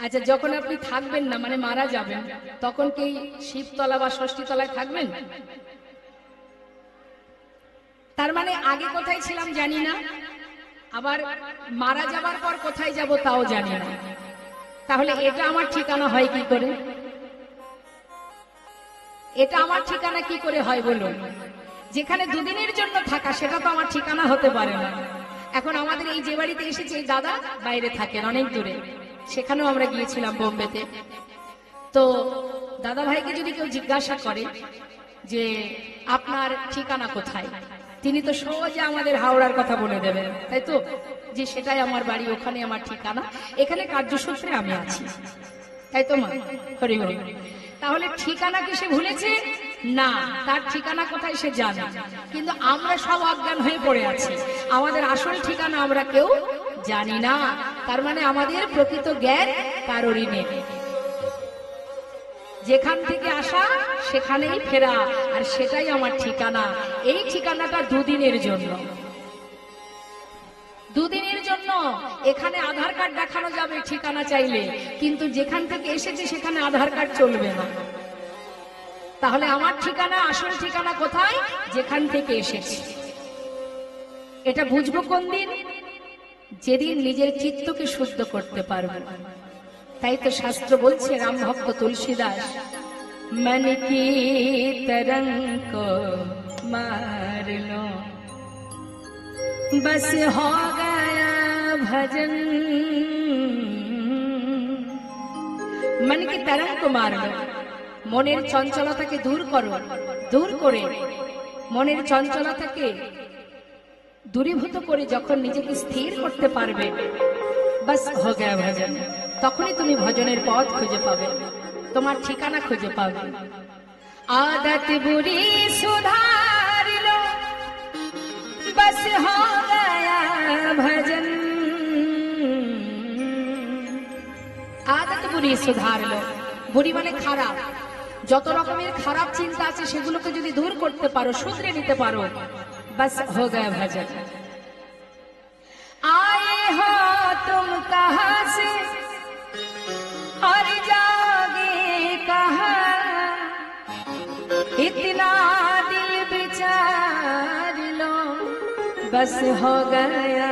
আচ্ছা, যখন আপনি থাকবেন না, মানে মারা যাবেন, তখন কি শিবতলা বা ষষ্ঠীতলায় থাকবেন? তার মানে আগে কোথায় ছিলাম জানি না, আবার মারা যাবার পর কোথায় যাব তাও জানি না। তাহলে এটা আমার ঠিকানা হয় কি করে? এটা আমার ঠিকানা কি করে হয় বলুন? যেখানে দুদিনের জন্য থাকা সেটা তো আমার ঠিকানা হতে পারে না। এখন আমাদের এই যে বাড়িতে এসেছে, এই দাদা বাইরে থাকেন অনেক দূরে, সেখানেও আমরা গিয়েছিলাম বোম্বেতে। তো দাদা ভাইকে যদি কেউ জিজ্ঞাসা করে যে আপনার ঠিকানা কোথায়, তিনি তো সোজা আমাদের হাওড়ার কথা বলে দেবেন, তাই তো, যে সেটাই আমার বাড়ি, ওখানে আমার ঠিকানা, এখানে কার্যসূত্রে আমি আছি, তাই তো মা? হরি হরি। তাহলে ঠিকানা কি সে ভুলেছে? না, তার ঠিকানা কোথায় সে জানে, কিন্তু আমরা সব অজ্ঞান হয়ে পড়ে আছি, আমাদের আসল ঠিকানা আমরা কেউ জানি না। তার মানে আমাদের প্রকৃত জ্ঞান কারোরই নেই। যেখান থেকে আসা সেখানেই ফেরা, আর সেটাই আমার ঠিকানা। এই ঠিকানাটা দুদিনের জন্য, দুদিনের জন্য। এখানে আধার কার্ড দেখানো যাবে ঠিকানা চাইলে, কিন্তু যেখান থেকে এসেছে সেখানে আধার কার্ড চলবে না। তাহলে আমার ঠিকানা, আসল ঠিকানা কোথায়? যেখান থেকে এসেছি। এটা বুঝবো কোন দিন? যেদিন নিজের চিত্তকে শুদ্ধ করতে পারবো। তাই তো শাস্ত্র বলছে, রাম ভক্ত তুলসীদাস, मन की तरंग को मार लो, बस हो गया भजन। मन की तरंग को मार लो, মনের চঞ্চলতাকে দূর করো, দূর করে মনের চঞ্চলতাকে দূরীভূত করে যখন নিজেকে স্থির করতে পারবে, বাস হো গয়া ভজন, তখনই তুমি ভজনের পথ খুঁজে পাবে, তোমার ঠিকানা খুঁজে পাবে। आदत बुरी सुधार लो, बस हो गया भजन। आदत बुरी सुधार लो, বুড়ি মানে খারাপ, যত রকমের খারাপ চিন্তা আছে সেগুলোকে যদি দূর করতে পারো, শুধরে নিতে পারো, बस हो गया भजन। आए हो तुम कहां से और जाओगे कहां, इतना दिल विचार लो, बस हो गया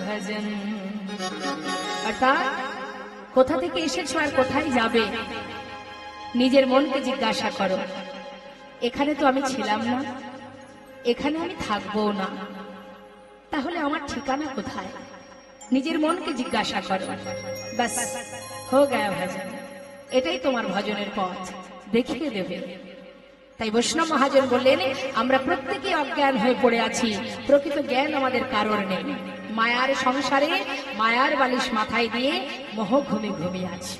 भजन। অর্থাৎ কোথা থেকে এসেছো আর কোথায় যাবে, নিজের মনকে জিজ্ঞাসা করো। এখানে তো আমি ছিলাম না, এখানে আমি থাকবো না, তাহলে আমার ঠিকানা কোথায়? নিজের মনকে জিজ্ঞাসা করো, বাস হো গয়া ভজন। এটাই তোমার ভজনের পথ দেখিয়ে দেবে। তাই বৈষ্ণব মহাজন বললেন, আমরা প্রত্যেকে অজ্ঞান হয়ে পড়ে আছি, প্রকৃত জ্ঞান আমাদের কারোর নেই। মায়ার সংসারে মায়ার বালিশ মাথায় দিয়ে মোহ ঘুমিয়ে আছি।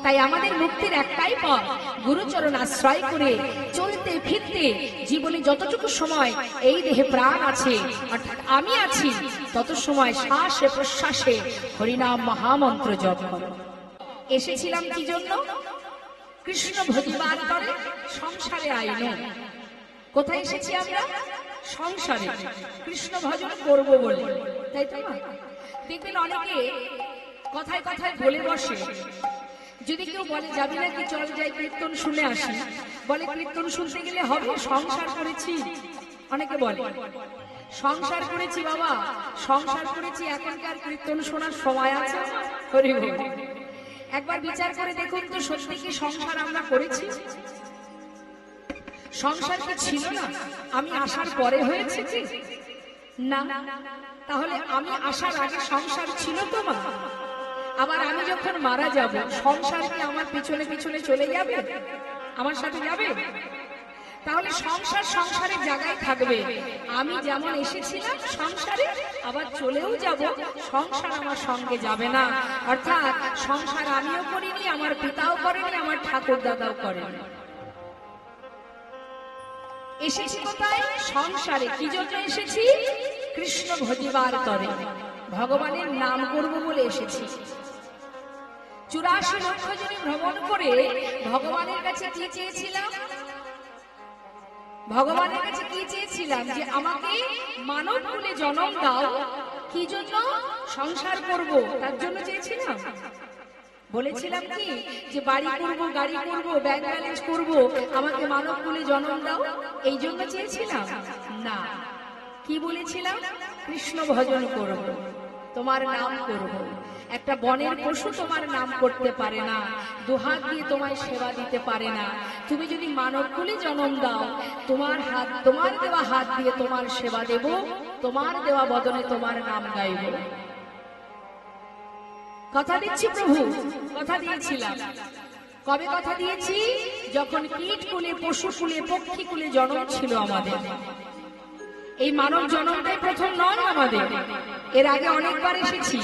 তাই আমাদের মুক্তির একটাই পথ, গুরুচরণ আশ্রয় করে চলতে ফিরতে, জীবনে যতটুকু সময় এই দেহে প্রাণ আছে, অর্থাৎ আমি আছি, তত সময় শ্বাসে প্রশ্বাসে হরিনাম মহামন্ত্র জপ করো। এসেছিলাম কি জন্য? কৃষ্ণ ভজিবার করে, সংসারে আইনো। কোথায় এসেছি আমরা? সংসারে কৃষ্ণ ভজন করব বলে, তাই তো? দেখবেন অনেকে কথায় কথায় বলে বসে, যদি কেউ বলে যাবি নাকি, চল যাই কীর্তন শুনে আসি, বলে কীর্তন শুনতে গেলে হবে, সংসার করেছি। অনেকে বলে সংসার করেছি বাবা, সংসার করেছি, এখনকার কীর্তন শোনার সময় আছে? হরি বল। একবার বিচার করে দেখুন তো, সত্যি কি সংসার আমরা করেছি? সংসার কি ছিল না? আমি আসার পরে হয়েছে কি না? তাহলে আমি আসার আগে সংসার ছিল তো মা? আবার আমি যখন মারা যাব, সংসার কি আমার পিছনে পিছনে চলে যাবে, আমার সাথে যাবে? তাহলে সংসার সংসারের জায়গায় থাকবে। আমি যেমন এসেছিলাম সংসারে, আবার চলেও যাব, সংসার আমার সঙ্গে যাবে না। অর্থাৎ সংসার আমিও করিনি, আমার পিতাও করেনি, আমার ঠাকুর দাদাও করেনি। এসেছি কোথায়? সংসারে। কি জন্য এসেছি? কৃষ্ণ ভজিবার তরে, ভগবানের নাম করব বলে এসেছি। 84 লক্ষ জনে ভ্রমণ করে ভগবানের কাছে কি চেয়েছিলাম? ভগবানের কাছে কি চেয়েছিলাম? যে আমাকে মানব কুলে জন্ম দাও। কি জন্য? সংসার করব, তার জন্য চেয়েছিলাম। বলেছিলাম কি যে বাড়ি করব, গাড়ি করব, ব্যাংক ব্যালেন্স করব, আমাকে মানব কুলে জন্ম দাও, এই জন্য চেয়েছিলাম না। কি বলেছিলাম? কৃষ্ণ ভজন করব, তোমার নাম করব। একটা বনের পশু তোমার নাম করতে পারে না, দুহাত দিয়ে তোমায় সেবা দিতে পারে না। তুমি যদি মানব কুলে জন্ম দাও, তোমার দেওয়া হাত দিয়ে তোমার সেবা দেব, তোমার দেওয়া বদনে তোমার নাম গাইব। কথা দিচ্ছি প্রভু, কথা দিয়েছিলাম। কবে কথা দিয়েছি? যখন কীট কুলে, পশু কুলে, পক্ষী কুলে জন্ম ছিল আমাদের। এই মানব জন্মটাই প্রথম নয় আমাদের, এর আগে অনেকবার এসেছি।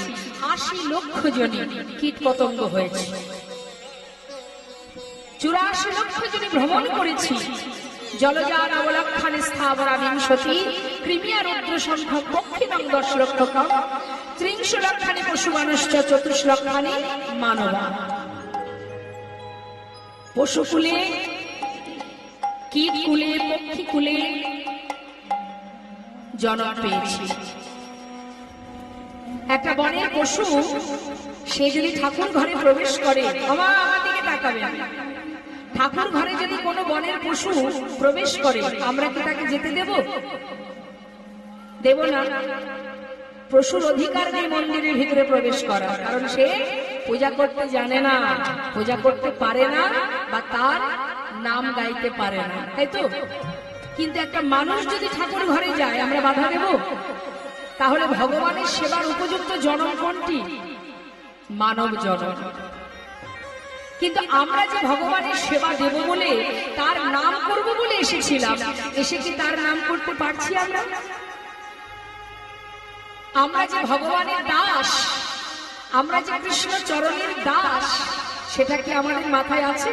৮০ লক্ষ জনি কীট পতঙ্গ হয়েছে, ৮৪ লক্ষ জনি ভ্রমণ করেছি। জলজার অবলক্ষণে স্থাবরা বিংশতি, কৃমিয়া রুদ্র সংখ্যক পক্ষিণং ১০ লক্ষকম, ৩০ লক্ষানি পশু মানুষ্য ২৪ লক্ষানি মানবা। পশুকুলে, কীট কুলে, পক্ষী কুলে জন্ম পেয়েছি। একটা বনের পশু সে যদি ঠাকুর ঘরে প্রবেশ করে, আমার দিকে তাকাবেন, ঠাকুর ঘরে যদি কোনো বনের পশু প্রবেশ করে, আমরা কি তাকে যেতে দেব? দেব না। পশুর অধিকার নেই মন্দিরের ভিতরে প্রবেশ করা, কারণ সে পূজা করতে জানে না, পূজা করতে পারে না, বা তার নাম গাইতে পারে না, তাই তো? কিন্তু একটা মানুষ যদি ঠাকুর ঘরে যায়, আমরা বাধা দেব? তাহলে ভগবানের সেবার উপযুক্ত জন্ম কোনটি? মানব জন্ম। কিন্তু আমরা যে ভগবানের সেবা দেব বলে, তার নাম করব বলে এসেছিলাম, এসে কি তার নাম করতে পারছি আমরা? আমরা যে ভগবানের দাস, আমরা যে কৃষ্ণ চরণের দাস, সেটা কি আমাদের মাথায় আছে?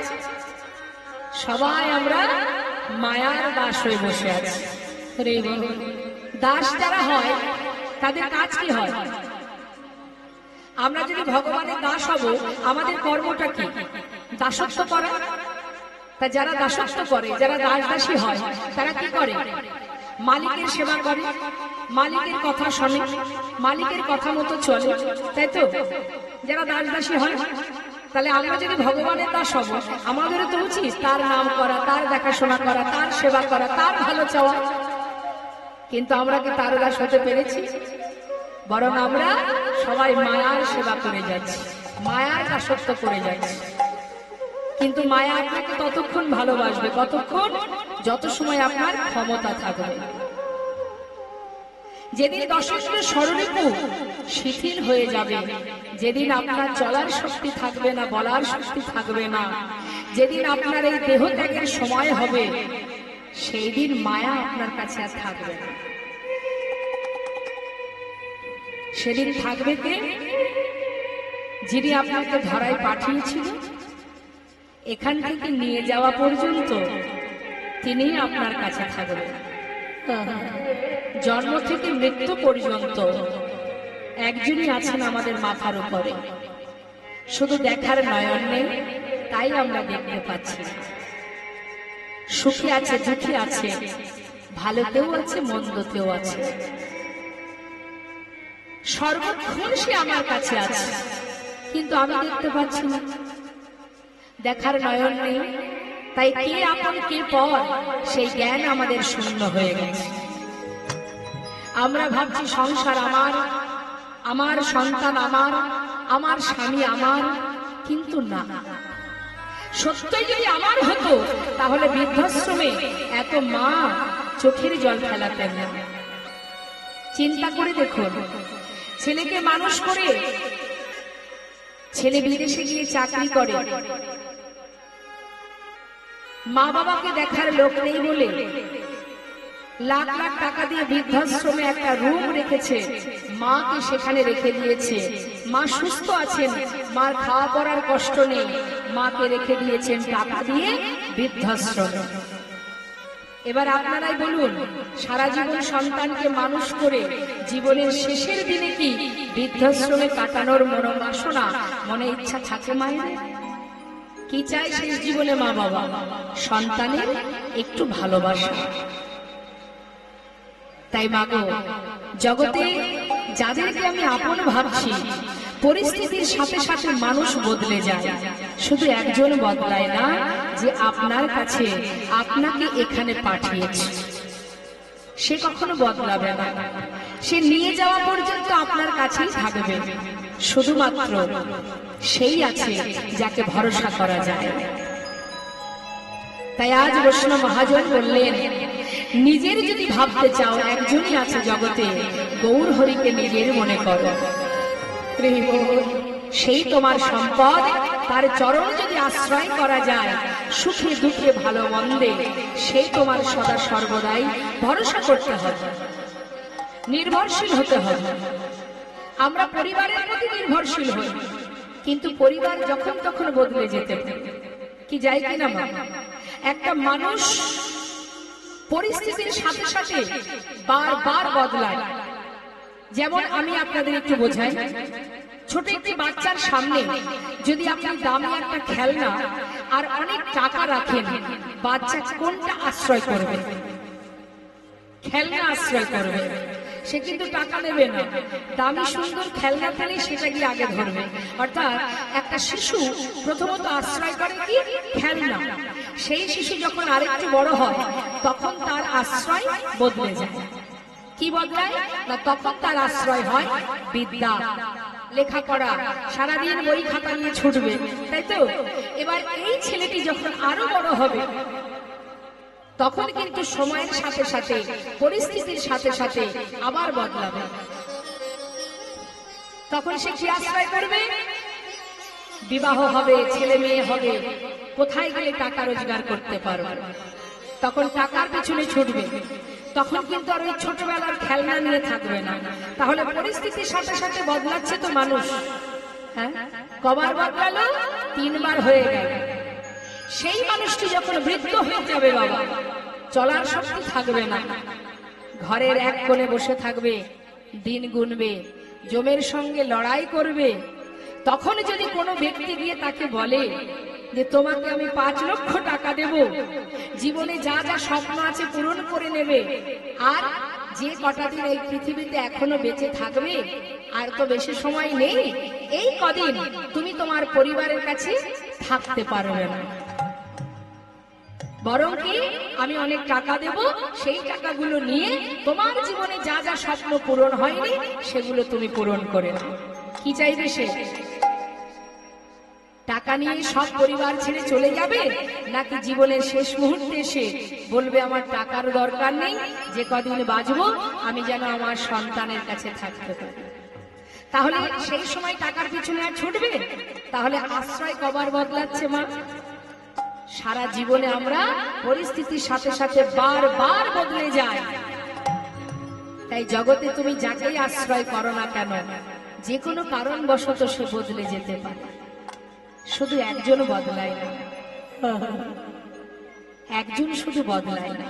সবাই আমরা মায়ার দাস হয়ে বসে আছি। দাস যারা হয় তাদের কাজ কি হয়? আমরা যদি ভগবানের দাস হব, আমাদের কর্মটা কি? দাসত্ব করা। তা যারা দাসত্ব করে, যারা দাস দাসী হয়, তারা কি করে? মালিকের সেবা করে, মালিকের কথা শোনে, মালিকের কথা মতো চলে, তাই তো? যারা দাস দাসী হয়, তাহলে আমরা যদি ভগবানের দাস হব, আমাদেরও তো উচিত তার নাম করা, তার দেখাশোনা করা, তার সেবা করা, তার ভালো চাওয়া। কিন্তু আমরা কি তার দাস হতে পেরেছি? বরং আমরা সবাই মায়ার সেবা করে যাচ্ছি, মায়ার দাসত্ব করে যাচ্ছি। কিন্তু মায়া আপনাকে ততক্ষণ ভালোবাসবে, কতক্ষণ? যত সময় আপনার ক্ষমতা থাকবে। যেদিন দশেন্দ্র ষড়রিপু শিথিল হয়ে যাবে, যেদিন আপনার চলার শক্তি থাকবে না, বলার শক্তি থাকবে না, যেদিন আপনার এই দেহ ত্যাগের সময় হবে, সেই দিন মায়া আপনার কাছে আর থাকবে না। সেদিন থাকবে কে? যিনি আপনাকে ধরায় পাঠিয়েছিল, এখান থেকে নিয়ে যাওয়া পর্যন্ত তিনিই আপনার কাছে থাকবেন। জন্ম থেকে মৃত্যু পর্যন্ত একজনই আছেন আমাদের মাথার উপরে, শুধু দেখার নয়ন নেই, তাই আমরা দেখতে পাচ্ছি। সুখী আছে, দুঃখী আছে, ভালোতেও আছে, মন্দতেও আছে, সর্বক্ষণ সে আমার কাছে আছে, কিন্তু আমি দেখতে পাচ্ছি না। দেখার নয়ন নেই, তাই কে আপন কে পর সেই জ্ঞান আমাদের শূন্য হয়ে গেছে। আমরা ভাবছি সংসার আমার, আমার সন্তান আমার, আমার স্বামী আমার, কিন্তু না। সত্যই যদি আমার হতো, তাহলে বৃদ্ধাশ্রমে এত মা চোখের জল ফেলাতেন না। চিন্তা করে দেখুন, ছেলেকে মানুষ করে, ছেলে বিদেশে গিয়ে চাকরি করে, মা বাবাকে দেখার লোক নেই বলে লাখ লাখ টাকা দিয়ে বৃদ্ধাশ্রমে একটা রুম রেখেছে, মাকে সেখানে রেখে দিয়েছে। মা সুস্থ আছেন, মার খাওয়া পড়ার কষ্ট নেই, মাকে রেখে দিয়েছেন টাকা দিয়ে বৃদ্ধাশ্রমে। এবার আপনারাই বলুন, সারা জীবন সন্তানকে মানুষ করে জীবনের শেষের দিনে কি বৃদ্ধাশ্রমে কাটানোর মনোবাসনা, মনে ইচ্ছা থাকে মায়ের? কি চাই শেষ জীবনে মা বাবা? সন্তানের একটু ভালোবাসা। তাই মাগো, জগতে যাদেরকে আমি আপন ভাবছি, পরিস্থিতির সাথে সাথে মানুষ বদলে যায়, শুধু একজন বদলায় না, যে আপনার কাছে আপনাকে এখানে পাঠিয়েছে সে কখনো বদলাবে না। সে নিয়ে যাওয়া পর্যন্ত আপনার কাছেই থাকবে। শুধুমাত্র সেই আছে যাকে ভরসা করা যায়। তাই আজ বৈষ্ণব মহাজন বললেন, নিজের যদি ভাবতে চাও একজনই আছে জগতে, গৌর হরিকে নিজের মনে করো, সেই তোমার সম্পদ। তার চরণ যদি আশ্রয় করা যায়, সুখে দুঃখে ভালো মন্দে সেই তোমার সদা সর্বদাই ভরসা করতে হবে, নির্ভরশীল হতে হবে। আমরা পরিবারের প্রতি নির্ভরশীল হই, কিন্তু পরিবার যখন তখন বদলে যেতে পারে, কি যায় কিনা? একটা মানুষ পরিস্থিতির সাথে সাথে বারবার বদলায়। যেমন আমি আপনাদের একটু বোঝাই, ছোট একটি বাচ্চার সামনে যদি আপনি দামি একটা খেলনা আর অনেক টাকা রাখেন, বাচ্চা কোনটা আশ্রয় করবে? খেলনা আশ্রয় করবে। সে কিন্তু টাকা নেবে না, দামি সুন্দর খেলনা পেলে সেটা গিয়ে আগে ধরবে। অর্থাৎ একটা শিশু প্রথমত আশ্রয় করে কি? খেলনা। সেই শিশু যখন আরেকটু বড় হয়, তখন তার আশ্রয় বদলে যায়। কি বদলায় না? তখন তার আশ্রয় হয় বিদ্যা, লেখাপড়া, সারাদিন বই খাতা নিয়ে ছুটবে, তাই তো? এবার এই ছেলেটি যখন আরো বড় হবে, তখন কিন্তু সময়ের সাথে সাথে পরিস্থিতির সাথে সাথে আবার বদলাবে। তখন সে কি আশ্রয় করবে? বিবাহ হবে, ছেলে মেয়ে হবে, কোথায় গেলে টাকা রোজগার করতে পারবে, তখন টাকার পেছনে ছুটবে। তখন কিন্তু আর ওই ছোটবেলার খেলনা নিয়ে থাকবে না। তাহলে পরিস্থিতির সাথে সাথে বদলাচ্ছে তো মানুষ। হ্যাঁ, কবার বদলালো? 3 বার হয়ে গেল। সেই মানুষটি যখন বৃদ্ধ হয়ে যাবে, বাবা, চলার শক্তি থাকবে না, ঘরের এক কোণে বসে থাকবে, দিন গুনবে, জমের সঙ্গে লড়াই করবে। তখন যদি কোনো ব্যক্তি গিয়ে তাকে বলে যে তোমাকে আমি 5 লক্ষ টাকা দেব, জীবনে যা যা স্বপ্ন আছে পূরণ করে নেবে, আর যে কটা দিন এই পৃথিবীতে এখনো বেঁচে থাকবে, আর তো বেশি সময় নেই, এই কদিন তুমি তোমার পরিবারের কাছে থাকতে পারবে না, বরং কি আমি অনেক টাকা দেব, সেই টাকাগুলো নিয়ে তোমার জীবনে যা যা স্বপ্ন পূরণ হয়নি সেগুলো তুমি পূরণ করে নাও। কি চাইবে সে? টাকা নিয়ে সব পরিবার ছেড়ে চলে যাবে, নাকি জীবনের শেষ মুহূর্তে এসে বলবে আমার টাকার দরকার নেই, যে কদিন বাঁচবো আমি যেন আমার সন্তানের কাছে থাকতে পারি? তাহলে সেই সময় টাকার পিছনে আর ছুটবে? তাহলে আশ্রয় কবার বদলাচ্ছে মা? সারা জীবনে আমরা পরিস্থিতির সাথে সাথে বারবার বদলে যাই। তাই জগতে তুমি যাকেই আশ্রয় করো না কেন, যে কোনো কারণবশত সে বদলে যেতে পারে। শুধু একজন বদলায় না, একজন শুধু বদলায় না,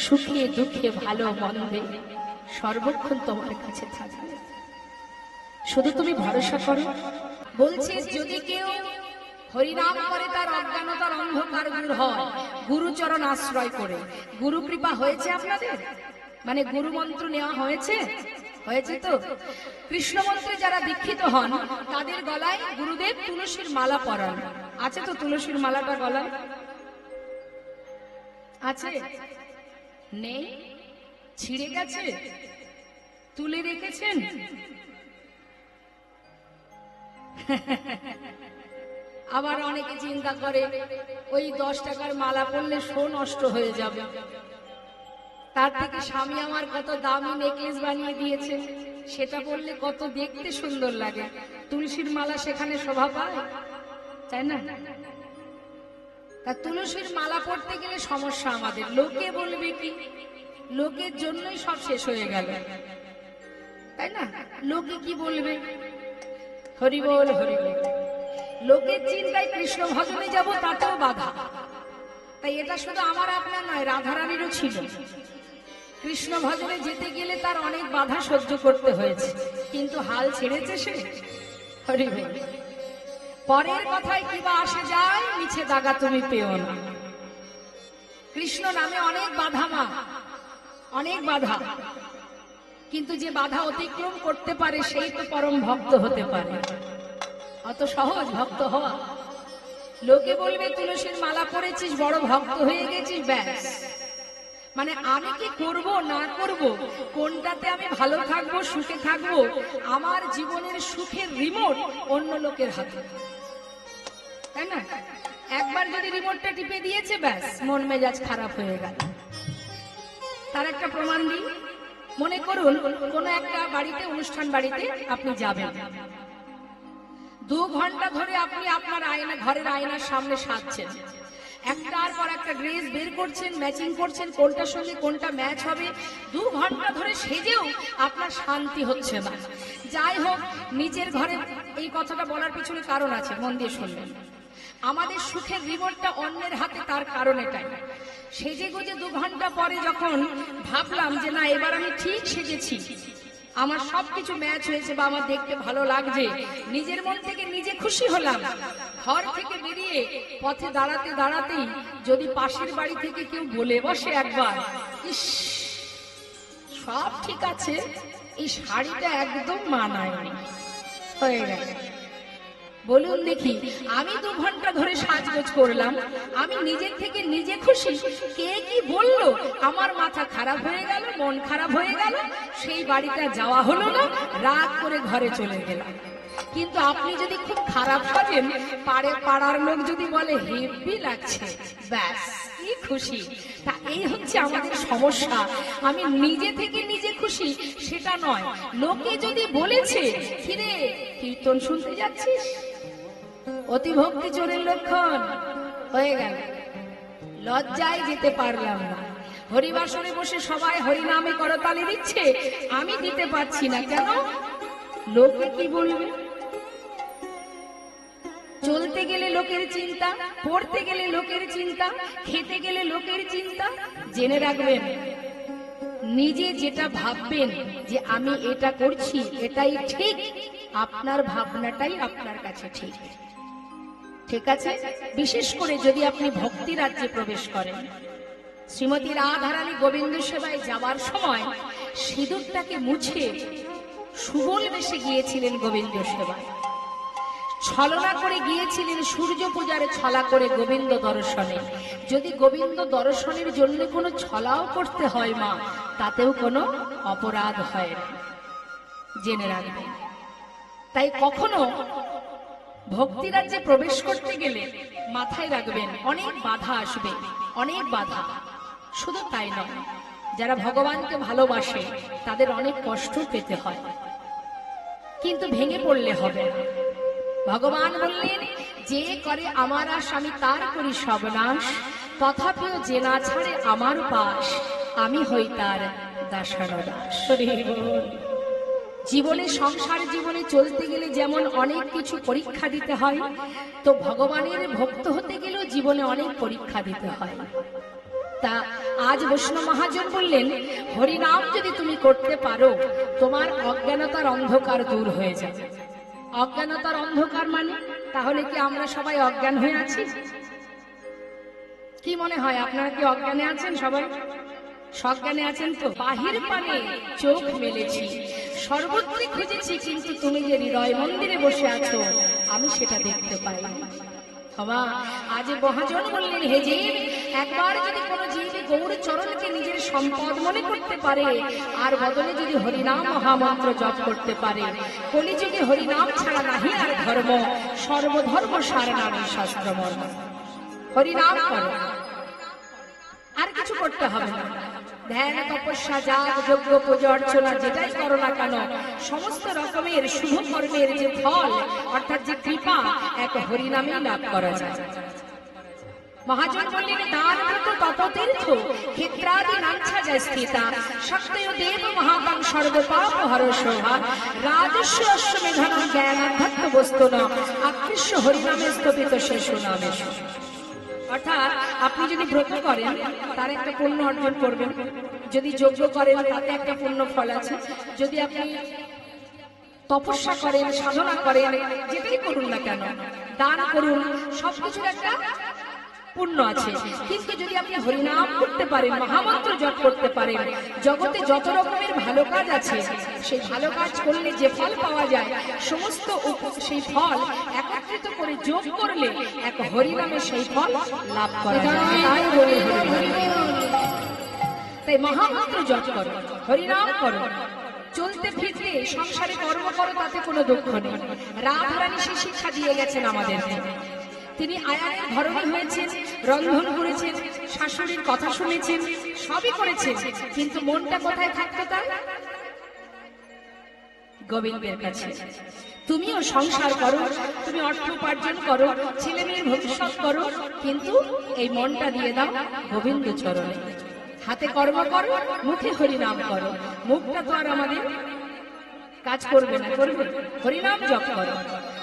সুখে দুঃখে ভালো মন্দে সর্বক্ষণ তোমার কাছে থাকবে। শুধু তুমি ভরসা করো। বলছে যদি কেউ হরিনাম করে তার অজ্ঞানতার অন্ধকার দূর হয় গুরুচরণ আশ্রয় করে। গুরু কৃপা হয়েছে আপনাদের? মানে গুরু মন্ত্র নেওয়া হয়েছে? হয়েছে তো? কৃষ্ণ মন্ত্রে যারা দীক্ষিত হন তাদের গলায় গুরুদেব তুলসীর মালা পরান। আছে তো তুলসীর মালাটা গলায়? আছে? নেই? ছিঁড়ে গেছে? তুলে রেখেছেন? আবার অনেকে চিন্তা করে ওই 10 টাকার মালা পরলে শো নষ্ট হয়ে যাবে, তার থেকে স্বামী আমার কত দামি নেকলেস বানিয়ে দিয়েছে, সেটা পরলে কত দেখতে সুন্দর লাগে, তুলসীর মালা সেখানে শোভা পায়, তাই না? তা তুলসীর মালা পরতে গেলে সমস্যা আমাদের, লোকে বলবে কি? লোকের জন্যই সব শেষ হয়ে গেল, তাই না? লোকে কি বলবে? হরি বল হরি বল। লোকের চিন্তায় কৃষ্ণ ভজনে যাব তাতেও বাধা। তাই এটা শুধু আমার আপনার নয়, রাধারানীরও ছিল। কৃষ্ণ ভজনে যেতে গেলে তার অনেক বাধা সহ্য করতে হয়েছে, কিন্তু হাল ছেড়েছে সে? হরি বল। পরের কথায় কিবা আসে যায়, মিছে দাগা তুমি পেও না। কৃষ্ণ নামে অনেক বাধা মা, অনেক বাধা, কিন্তু যে বাধা অতিক্রম করতে পারে সেই তো পরম ভক্ত হতে পারে। অত সহজ ভক্ত হওয়া? লোকে বলবে তুলসীর মালা পরেছিস, বড় ভক্ত হয়ে গেছিস, ব্যাস। মানে আমি কি করব না করব, কোনটাতে আমি ভালো থাকবো সুখে থাকবো, আমার জীবনের সুখের রিমোট অন্য লোকের হাতে, তাই না? একবার যদি রিমোটটা টিপে দিয়েছে, ব্যাস মন মেজাজ খারাপ হয়ে গেল। তার একটা প্রমাণ দিই। মনে করুন কোন একটা বাড়িতে, অনুষ্ঠান বাড়িতে আপনি যাবেন, 2 ঘন্টা ধরে আপনি আপনার আয়না, ঘরের আয়নার সামনে সাজছেন, একটার পর একটা ড্রেস বের করছেন, ম্যাচিং করছেন, কোনটার সঙ্গে কোনটা ম্যাচ হবে। 2 ঘন্টা ধরে সেজেও আপনার শান্তি হচ্ছে না। যাই হোক, নিজের ঘরে, এই কথাটা বলার পিছনে কারণ আছে, মন দিয়ে শুনবেন। আমাদের সুখের রিমোটটা অন্যের হাতে, তার কারণ এটাই। সেজে গুজে 2 ঘন্টা পরে যখন ভাবলাম যে না, এবার আমি ঠিক সেজেছি, আমার সবকিছু ম্যাচ হয়েছে বা আমার দেখতে ভালো লাগছে, নিজের মন থেকে নিজে খুশি হলাম, ঘর থেকে বেরিয়ে পথে দাঁড়াতে দাঁড়াতেই যদি পাশের বাড়ি থেকে কেউ বলে বসে একবার, ইস সব ঠিক আছে, এই শাড়িটা একদম মানায়নি, হয়ে গেল। বলুন দেখি, আমি 2 ঘন্টা ধরে সাজগোজ করলাম, আমি নিজের থেকে নিজে খুশি, কে কি বললো আমার মাথা খারাপ হয়ে গেল, মন খারাপ হয়ে গেল, সেই বাড়িটা যাওয়া হলো না, রাগ করে ঘরে চলে গেলাম। কিন্তু আপনি যদি খুব খারাপ সাজেন, পাড়ার লোক যদি বলে হেভি লাগছে, ব্যাস কি খুশি। তা এই হচ্ছে আমাদের সমস্যা, আমি নিজে থেকে নিজে খুশি সেটা নয়। লোকে যদি বলেছে কিরে কীর্তন শুনতে যাচ্ছিস, অতি ভক্তি চোরের লক্ষণ, হয়ে গেল, লজ্জায় যেতে পারলাম না। হরিবাসরে বসে সবাই হরিনামে করতালি দিচ্ছে, আমি দিতে পারছি না, কেন? লোকে কি বলবে? চলতে গেলে লোকের চিন্তা, পড়তে গেলে লোকের চিন্তা, খেতে গেলে লোকের চিন্তা। জেনে রাখবেন, নিজে যেটা ভাববেন যে আমি এটা করছি এটাই ঠিক, আপনার ভাবনাটাই আপনার কাছে ঠিক, ঠিক আছে? বিশেষ করে যদি আপনি ভক্তি রাজ্যে প্রবেশ করেন। শ্রীমতী রাধারানী গোবিন্দ সেবায় যাওয়ার সময় সিঁদুরটাকে মুছে সুবল বেশে গিয়েছিলেন গোবিন্দ সেবায়, ছলনা করে গিয়েছিলেন সূর্য পূজার ছলা করে গোবিন্দ দর্শনে। যদি গোবিন্দ দর্শনের জন্য কোনো ছলাও করতে হয় মা, তাতেও কোনো অপরাধ হয় না, জেনে রাখবেন। তাই কখনো ভক্তি রাজ্যে প্রবেশ করতে গেলে মাথায় রাখবেন অনেক বাধা আসবে, অনেক বাধা। শুধু তাই নয়, যারা ভগবানকে ভালোবাসে তাদের অনেক কষ্ট পেতে হয়, কিন্তু ভেঙে পড়লে হবে না। ভগবান বললেন, যে করে আমার আশ আমি তার করি সর্বনাশ, তথাপিও যে না ছাড়ে আমার পাশ, আমি হই তার দাসানুদাস। জীবনে, সংসার জীবনে চলতে গেলে যেমন অনেক কিছু পরীক্ষা দিতে হয়, তো ভগবানের ভক্ত হতে গেলেও জীবনে অনেক পরীক্ষা দিতে হয়। তা আজ বৈষ্ণব মহাজন বললেন, হরিনাম যদি তুমি করতে পারো, তোমার অজ্ঞানতার অন্ধকার দূর হয়ে যাবে। অজ্ঞানতার অন্ধকার মানে, তাহলে কি আমরা সবাই অজ্ঞান হয়ে আছি? কি মনে হয়, আপনারা কি অজ্ঞানে আছেন? সবাই সজ্ঞানে আছেন তো? বাহির পানে চোখ মেলেছি, সর্বত্রই খুঁজেছি, কিন্তু তুমি যে হৃদয় মন্দিরে বসে আছো আমি সেটা দেখতে পাই। আজ মহাজন বললেন, হে জীব, একবার যদি কোনো জীব গৌর চরণকে নিজের সম্পদ মনে করতে পারে, আর বদলে যদি হরিনাম মহামন্ত্র জপ করতে পারে, কলিযুগে হরিনাম ছাড়া নাহি আর ধর্ম, সর্বধর্ম সার নামে শাস্ত্র মর্ম। হরিনাম করো, আর কিছু করতে হবে না। ধ্যান, তপস্যা, যাগ, যজ্ঞ, পূজা অর্চনা যেটাই করো না কেন, সমস্ত রকমের শুভ কর্মের যে ফল অর্থাৎ যে কৃপা, এক হরিনামে লাভ করা যায়। মহাজন বললেন, দান ব্রত তপ তীর্থ ক্ষেত্রাদি নাঞ্ছা যায় স্থিতা, শক্তয় দেব মহাপাং সর্বপাপ হর শোভা, রাজস্ব অশ্বমেধন জ্ঞান অধ্যাত্ম বস্তু ন, আকৃষ্ট হরিনামে স্থপিত শেষ নামেশ। অর্থাৎ আপনি যদি ব্রত করেন তার একটা পুণ্য অর্জন করবেন, যদি যজ্ঞ করেন তাতে একটা পুণ্য ফল আছে, যদি আপনি তপস্যা করেন, সাধনা করেন, যেটাই করুন না কেন, দান করুন, সবকিছুর একটা পুণ্য আছে। কিন্তু যদি আপনি হরিনাম করতে পারেন, মহামন্ত্র জপ করতে পারেন, জগতে যত রকমের ভালো কাজ আছে সেই ভালো কাজ করলে যে ফল পাওয়া যায় সমস্ত সেই ফল একত্রিত করে যোগ করলে এক হরিনামে সেই ফল লাভ করা যায়। তাই মহামন্ত্র জপ করো, হরিনাম করো, চলতে ফিরতে সংসারে কর্ম করো, তাতে কোনো দুঃখ নেই। রাধারানী সে শিক্ষা দিয়ে গেছেন আমাদেরকে। তিনি আয়ানের ধরনী হয়েছেন, রন্ধন করেছেন, শাশুড়ির কথা শুনেছেন, সবই করেছেন, কিন্তু মনটা কোথায় থাকতো তার? গোবিন্দের কাছে। তুমিও সংসার করো, তুমি অর্থ উপার্জন করো, ছেলে মেয়ের ভবিষ্যৎ করো, কিন্তু এই মনটা দিয়ে দাও গোবিন্দ চরণে। হাতে কর্ম করো, মুখে হরিনাম করো। মুখটা তো আর আমাদের কাজ করবে না, করবে হরিনাম জপ করো,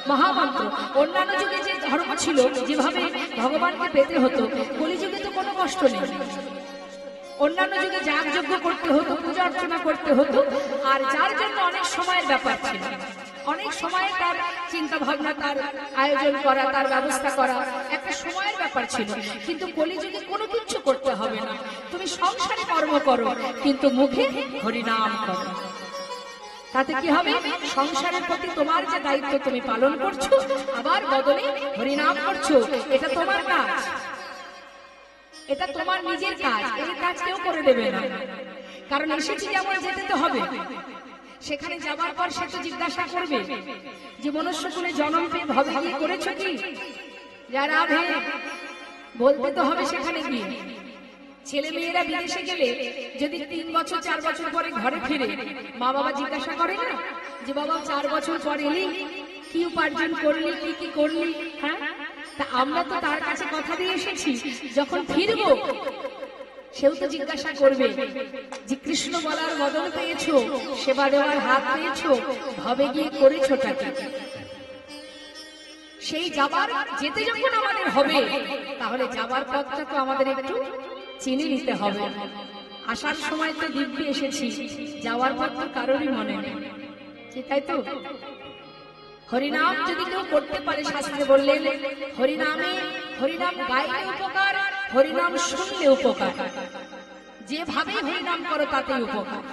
মহামন্ত্র। অন্যান্য যুগে যে ধর্ম ছিল, যেভাবে ভগবানকে পেতে হতো, কলিযুগে তো কোনো কষ্ট নেই। অন্যান্য যুগে যাগযজ্ঞ করতে হতো, পূজা অর্চনা করতে হতো, আর যার জন্য অনেক সময়ের ব্যাপার ছিল, অনেক সময় তার চিন্তা ভাবনা, তার আয়োজন করা, তার ব্যবস্থা করা একটা সময়ের ব্যাপার ছিল। কিন্তু কলিযুগে কোনো কিছু করতে হবে না, তুমি সংসারে কর্ম করো, কিন্তু মুখে হরিনাম করো। তাতে কি হবে? সংসারের প্রতি তোমার যে দায়িত্ব তুমি পালন করছো, আবার বদলে হরিনাম করছো। এটা তোমার কাজ, এটা তোমার নিজের কাজ। এই কাজ কেউ করে দেবে না, কারণ এসেছি যেমন যেতে তো হবে। সেখানে যাবার পর সে তো জিজ্ঞাসা করবে যে মনুষ্য কুলে জন্ম পেয়ে ভবে করেছো কি? যারা বলতে তো হবে সেখানে গিয়ে। ছেলে মেয়েরা বিদেশে গেলে যদি 3 বছর 4 বছর পরে ঘরে ফিরে, মা বাবা জিজ্ঞাসা করে না যে বাবা 4 বছর পর এলি, কি উপার্জন করলি, কি কি করলি? হ্যাঁ, তা আমরা তো তার কাছে কথা দিয়ে এসেছি, যখন ফিরবো সেও তো জিজ্ঞাসা করবে যে কৃষ্ণ বলার বদল পেয়েছো, সেবা দেওয়ার হাত পেয়েছো, ভবে গিয়ে করেছোটাকে। সেই যাবার যেতে যখন আমাদের হবে, তাহলে যাবার পথটা তো আমাদের একটু চিনে নিতে হবে। আসার সময় তো দিব্যি এসেছি, যাওয়ার পর তো কারোরই মনে নেই, ঠিক তাই তো? হরিনাম যদি কেউ করতে পারে, শাস্ত্রে বললেন হরিনামে, হরিনাম গাইলে উপকার, হরিনাম শুনলে উপকার। যেভাবে হরিনাম করো তাতেই উপকার।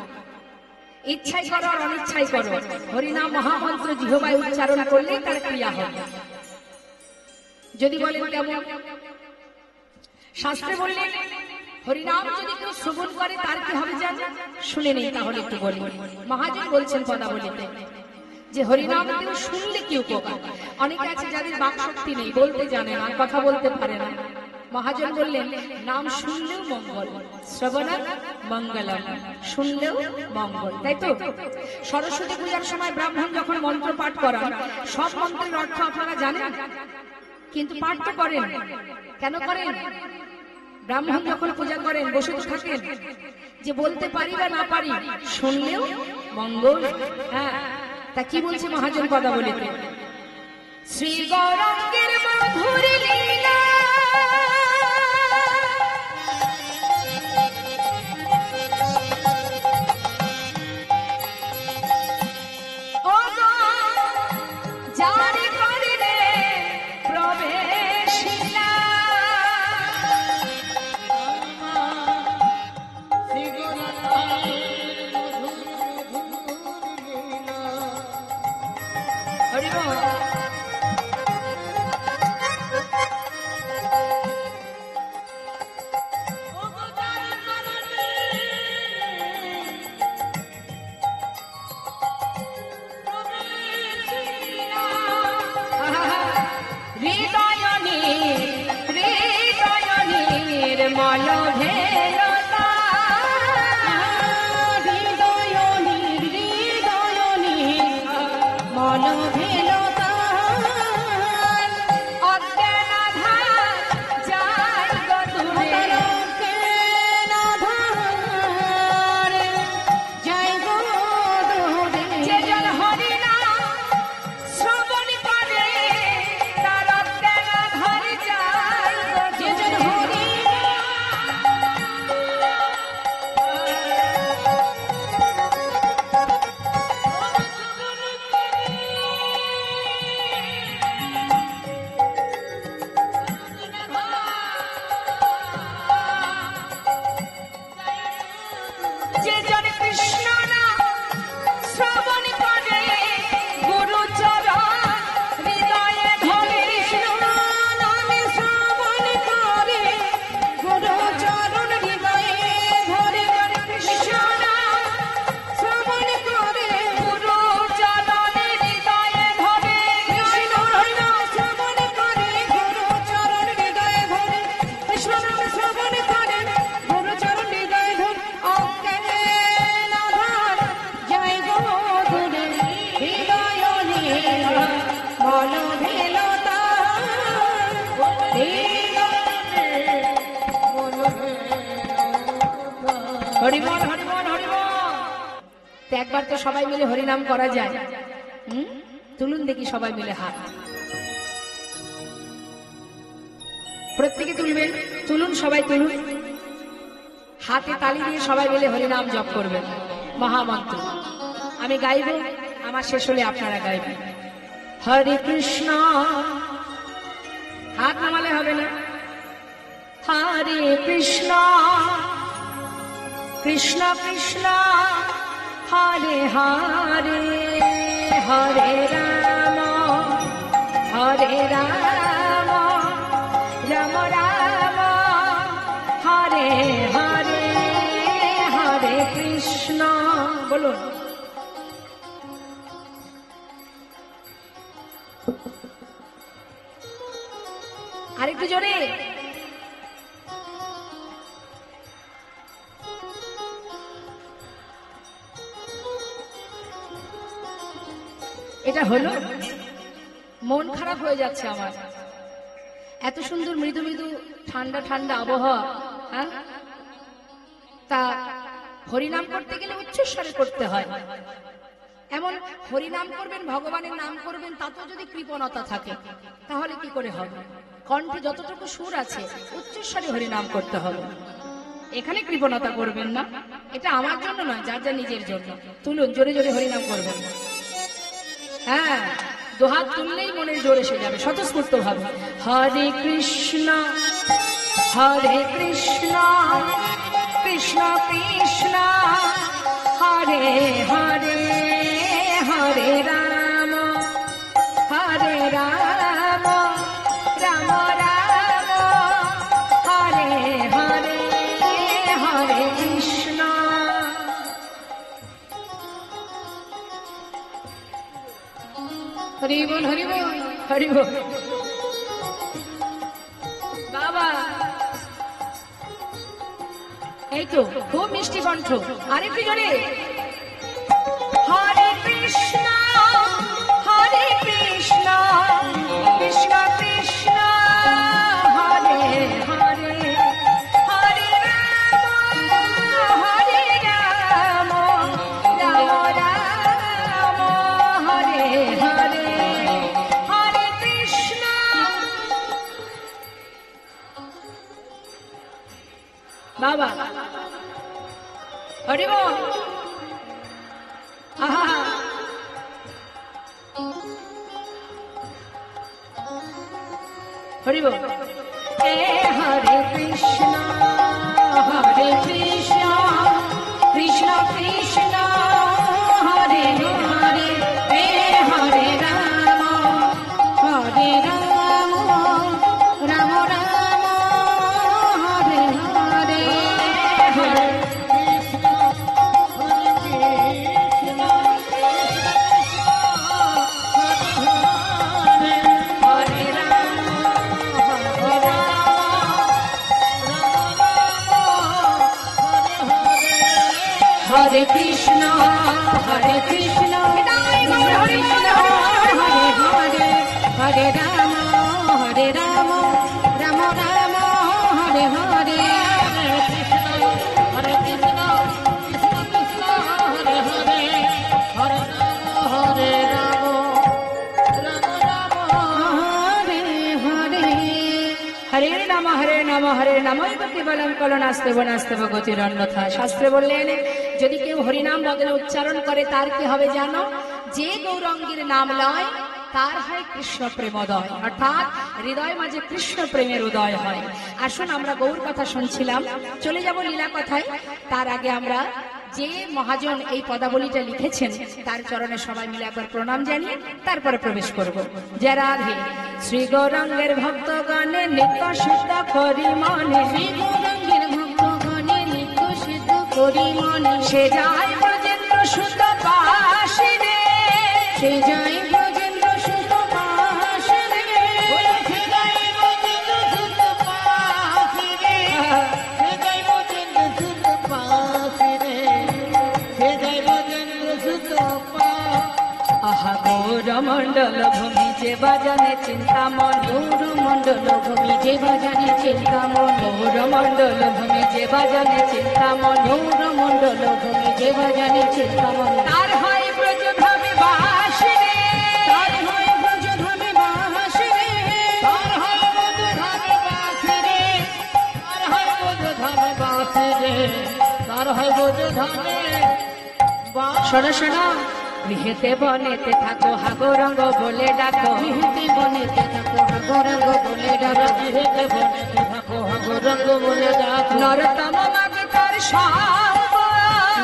ইচ্ছাই করো আর অনিচ্ছাই করো, হরিনাম মহামন্ত্র জিহ্বায় উচ্চারণ করলেই তার ক্রিয়া হবে। যদি বলেন কেমন? শাস্ত্রে বললেন হরিনাম যদি কেউ শ্রবণ করে তার কি হবে জান? শুনে নেই, তাহলে একটু বলি। মহাজন বলছেন পদাবলিতে যে হরিনাম কেউ শুনলে কি উপকার। অনেকে আছে যাদের বাক শক্তি নেই, বলতে জানে না, কথা বলতে পারে না। মহাজন বললেন নাম শুনলেও মঙ্গল, শ্রবণাৎ মঙ্গলম, শুনলেও মঙ্গল, তাই তো? সরস্বতী পূজার সময় ব্রাহ্মণ যখন মন্ত্র পাঠ করান, সব মন্ত্রের অর্থ আপনারা জানেন, কিন্তু পাঠ তো করেন। কেন করেন? ব্রাহ্মণ যখন পূজা করেন বসে থাকেন যে বলতে পারি বা না পারি, শুনলেও মঙ্গল। হ্যাঁ, তা কি বলছে মহাজন পদাবলিতে? শ্রী গৌরাঙ্গের মধুর লীলা, হরিবল হরিবল হরিবল। তো একবার তো সবাই মিলে হরিনাম করা যায়। তুলুন দেখি সবাই মিলে হাত, প্রত্যেকে তুলবেন। তুলুন, সবাই তুলুন, হাতে তালি দিয়ে সবাই মিলে হরিনাম জপ করবেন মহামন্ত্র। আমি গাইব, আমার শেষ হলে আপনারা গাইবেন। হরে কৃষ্ণ, হাত নামালে হবে না। হরে কৃষ্ণ কৃষ্ণ কৃষ্ণ হরে হরে, হরে রাম হরে রাম, রাম রাম হরে হরে, হরে কৃষ্ণ। বলুন। আরেকটু জোরে। এটা হলো, মন খারাপ হয়ে যাচ্ছে আমার। এত সুন্দর মৃদু মৃদু ঠান্ডা ঠান্ডা আবহাওয়া, হ্যাঁ? তা হরিনাম করতে গেলে উচ্চস্বরে করতে হয়। এমন হরিনাম করবেন, ভগবানের নাম করবেন, তাতেও যদি কৃপণতা থাকে তাহলে কি করে হবে? কণ্ঠে যতটুকু সুর আছে উচ্চস্বরে হরিনাম করতে হবে। এখানে কৃপণতা করবেন না। এটা আমার জন্য নয়, যার যা নিজের জন্য। তুলুন, জোরে জোরে হরিনাম করবেন। হ্যাঁ, দুহাত তুললেই মনের জোর এসে যাবে স্বতঃস্ফূর্ত ভাবে। হরে কৃষ্ণ হরে কৃষ্ণ কৃষ্ণ কৃষ্ণ হরে হরে, হরে রাম হরে রাম, রাম রাম হরে হরে, হরে কৃষ্ণ। হরি বল হরি বল হরি বল। বাবা, এই তো খুব মিষ্টি কণ্ঠ। আরেকটু জোরে। হরে কৃষ্ণ হরে কৃষ্ণ কৃষ্ণ কৃষ্ণ হরে হরে, হরে রাম হরে রাম, রাম রাম হরে হরে, হরে কৃষ্ণ। বাবা, হরি বল। আহা, হরি বল। এ হরে কৃষ্ণ হরে কৃষ্ণ কৃষ্ণ কৃষ্ণ হরে হরে, এ হরে রাম হরে রাম, রাম রাম হরে হরে, হরে হরে কৃষ্ণ হরে কৃষ্ণ হরে হরে, হরে রাম হরে রাম, রাম রাম হরে হরে, হরে কৃষ্ণ কৃষ্ণ কৃষ্ণ হরে হরে, হরে রাম হরে রাম, রাম রাম হরে হরে, হরে নাম হরে নাম হরে নাম কেবলম কলনাস্তেব নাস্তেব গতির অন্যথা। শাস্ত্রে বললেন, যদি কেউ হরিনাম বদলে উচ্চারণ করে তার কি হবে জানো? যে গৌরাঙ্গীর নাম লয় তার হয় কৃষ্ণ প্রেমোদয়, অর্থাৎ হৃদয় মাঝে কৃষ্ণ প্রেমের উদয় হয়। আসুন, আমরা গৌর কথা শুনছিলাম, চলে যাব লীলা কথায়। তার আগে আমরা যে মহাজন এই পদাবলীটা লিখেছেন তার চরণে সবাই মিলে একবার প্রণাম জানিয়ে তারপরে প্রবেশ করব। জয় রাধে। শ্রী গৌরাঙ্গের ভক্তগণে নিত্য সিদ্ধ করি মনে, শ্রী গৌরাঙ্গের ভক্তগণে নিত্য সিদ্ধ করি মনে, সে যায় ব্রজেন্দ্র সুত পাশে রে, সে যায় ব্রজেন্দ্র সুত পাশে রে, সে যায় ব্রজেন্দ্র সুত পাশে রে, সে যায় ব্রজেন্দ্র সুত পাশে রে, সে যায় ব্রজেন্দ্র সুত পাশে। আহা গৌর মণ্ডল ভূমি যে বাজানে চিন্তামন, গৌর মণ্ডল ভূমি যে বাজানে চিন্তামন, গৌর মণ্ডল ভূমি যে বাজানে চিন্তামন, গৌর মণ্ডল ভূমি যে বাজানে চিন্তামন। তার হয় ব্রজধামে বাস রে, তার হয় ব্রজধামে বাস রে, তার হয় ব্রজধামে বাস রে, তার হয় ব্রজধামে বাস রে, তার হয় ব্রজধামে বাস। শোনো শোনো, গৃহেতে বনেতে থাকো হাগরঙ্গ বলে ডাকো, গৃহেতে বনেতে থাকো হাগরঙ্গ বলে ডাকো, গৃহেতে বনেতে থাকো হাগরঙ্গ বলে ডাকো। নরতম মাগে তার সঙ্গ,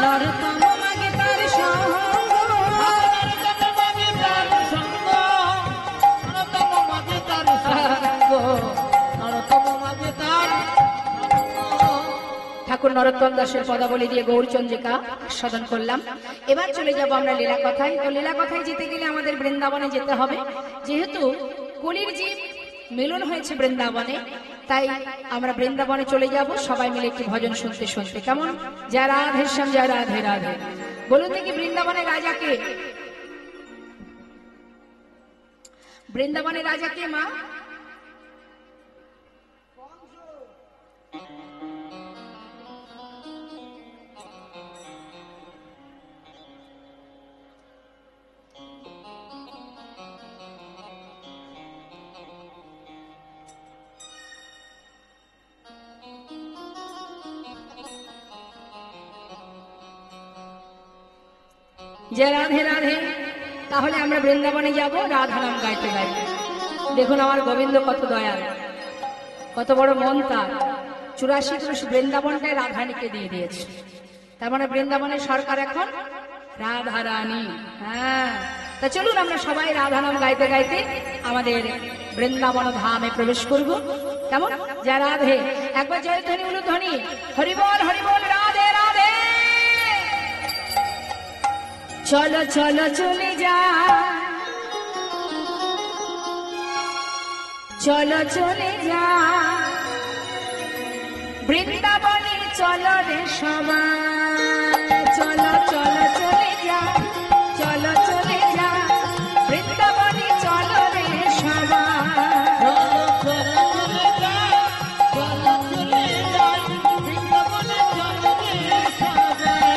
নরতম মাগে তার সঙ্গ, নরতম মাগে তার সঙ্গ, নরতম মাগে তার সঙ্গ, নরতম মাগে তার। ঠাকুর নরোত্তম দাসের পদাবলী দিয়ে গৌরচন্দ্রিকা আস্বাদন করলাম। এবার চলে যাব আমরা লীলা কথায়। তো লীলা কথায় যেতে গেলে আমাদের বৃন্দাবনে যেতে হবে। যেহেতু কলির জীব মিলন হয়েছে বৃন্দাবনে, তাই আমরা বৃন্দাবনে চলে যাব সবাই মিলে একটি ভজন শুনতে শুনতে। কেমন? যা রাধে শ্যাম, যা রাধে রাধে। বলুন দেখি বৃন্দাবনের রাজাকে, বৃন্দাবনের রাজাকে মা? যে রাধে রাধে। তাহলে আমরা বৃন্দাবনে যাব রাধা নাম গাইতে গাইতে। দেখুন আমার গোবিন্দ কত দয়াল, কত বড় মন তার। 84 ক্রোশ বৃন্দাবনটাই রাধানীকে দিয়ে দিয়েছে। তার মানে বৃন্দাবনের সরকার এখন রাধা রানী। হ্যাঁ, তা চলুন আমরা সবাই রাধা নাম গাইতে গাইতে আমাদের বৃন্দাবন ধামে প্রবেশ করব। কেমন? যা রাধে। একবার জয়ধ্বনি উলুধ্বনি, হরিবল হরিবল, রাধে রাধে। চলো চলো চলে যা, চলো চলে যা বৃন্দাবনে, চলো রে সবাই। চলো চলো চলে যা, চলো চলে যা বৃন্দাবনে, চলো রে সবাই। চলো চলে যা, চলো চলে যা বৃন্দাবনে, চলো রে সবাই।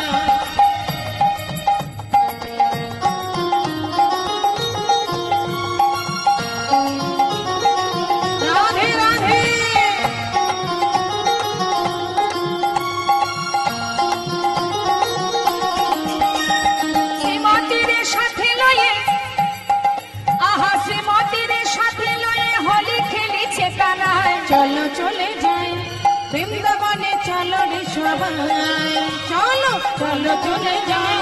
চলো চলে যাই বৃন্দাবনে, চলো রে সবাই। চলো চলো চলে যাই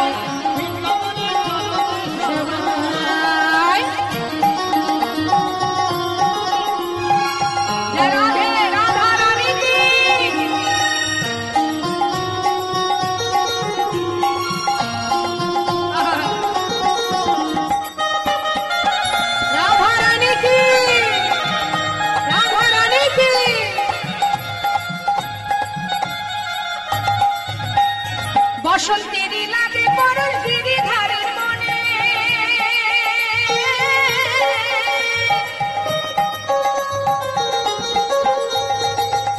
বৃন্দাবনে, চলো রে সবাই। রাধে রাধা রানী কি, রাধা রানী কি, বসন্তেরই লাগে পরশ গিরিধারের মনে,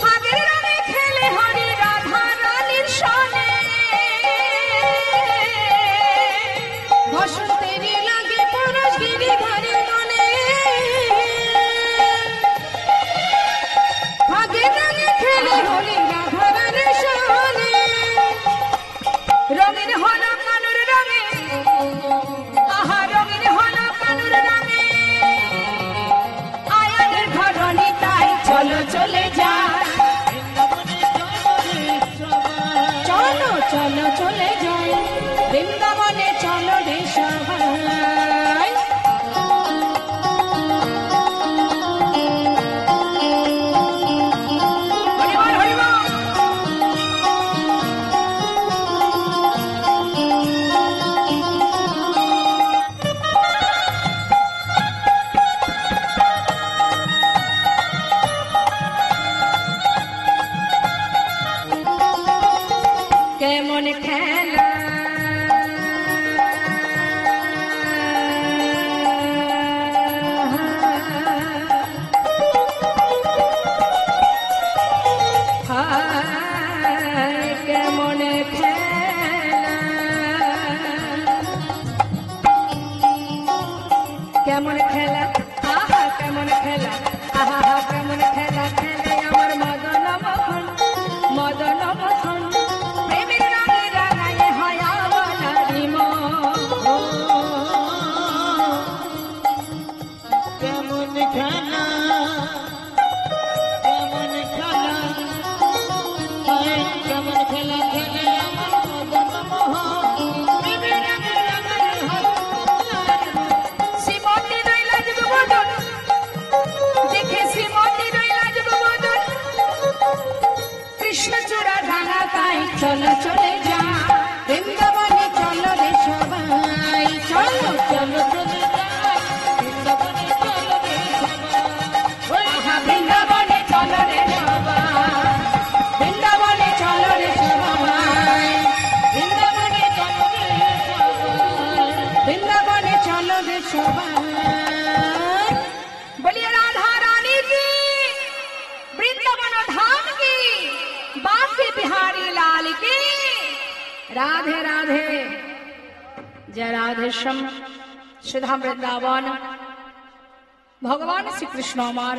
ফাগের রঙে খেলে হরি রাধা রানীর সনে। বসন্তেরই লাগে পরশ গিরিধারের মনে, ফাগের রঙে খেলে হরি রাধা রানীর সনে। রঙিন হল কানুর রঙে, আহা রঙিন হল কানুর রঙে, আয়ানের ঘরণী তাই চলো চলে যা। চলো চলো চলে যাই বৃন্দাবনে, চলো রে সবাই। চলো চলে যা, বৃন্দাবনে চলো রে সবাই, চলো চলো চলে যা, বৃন্দাবনে চলো রে সবাই, বৃন্দাবনে চলো রে সবাই, বৃন্দাবনে চলো রে সবাই, বৃন্দাবনে চলো রে সবাই, বৃন্দাবনে চলো রে সবাই। বলিয়ে রাধা রানী কি, বৃন্দাবন ধাम की, बांके बिहारी लाल की, राधे राधे। जय राधे श्याम। श्रीधाम वृंदावन ভগবান শ্রীকৃষ্ণ আমার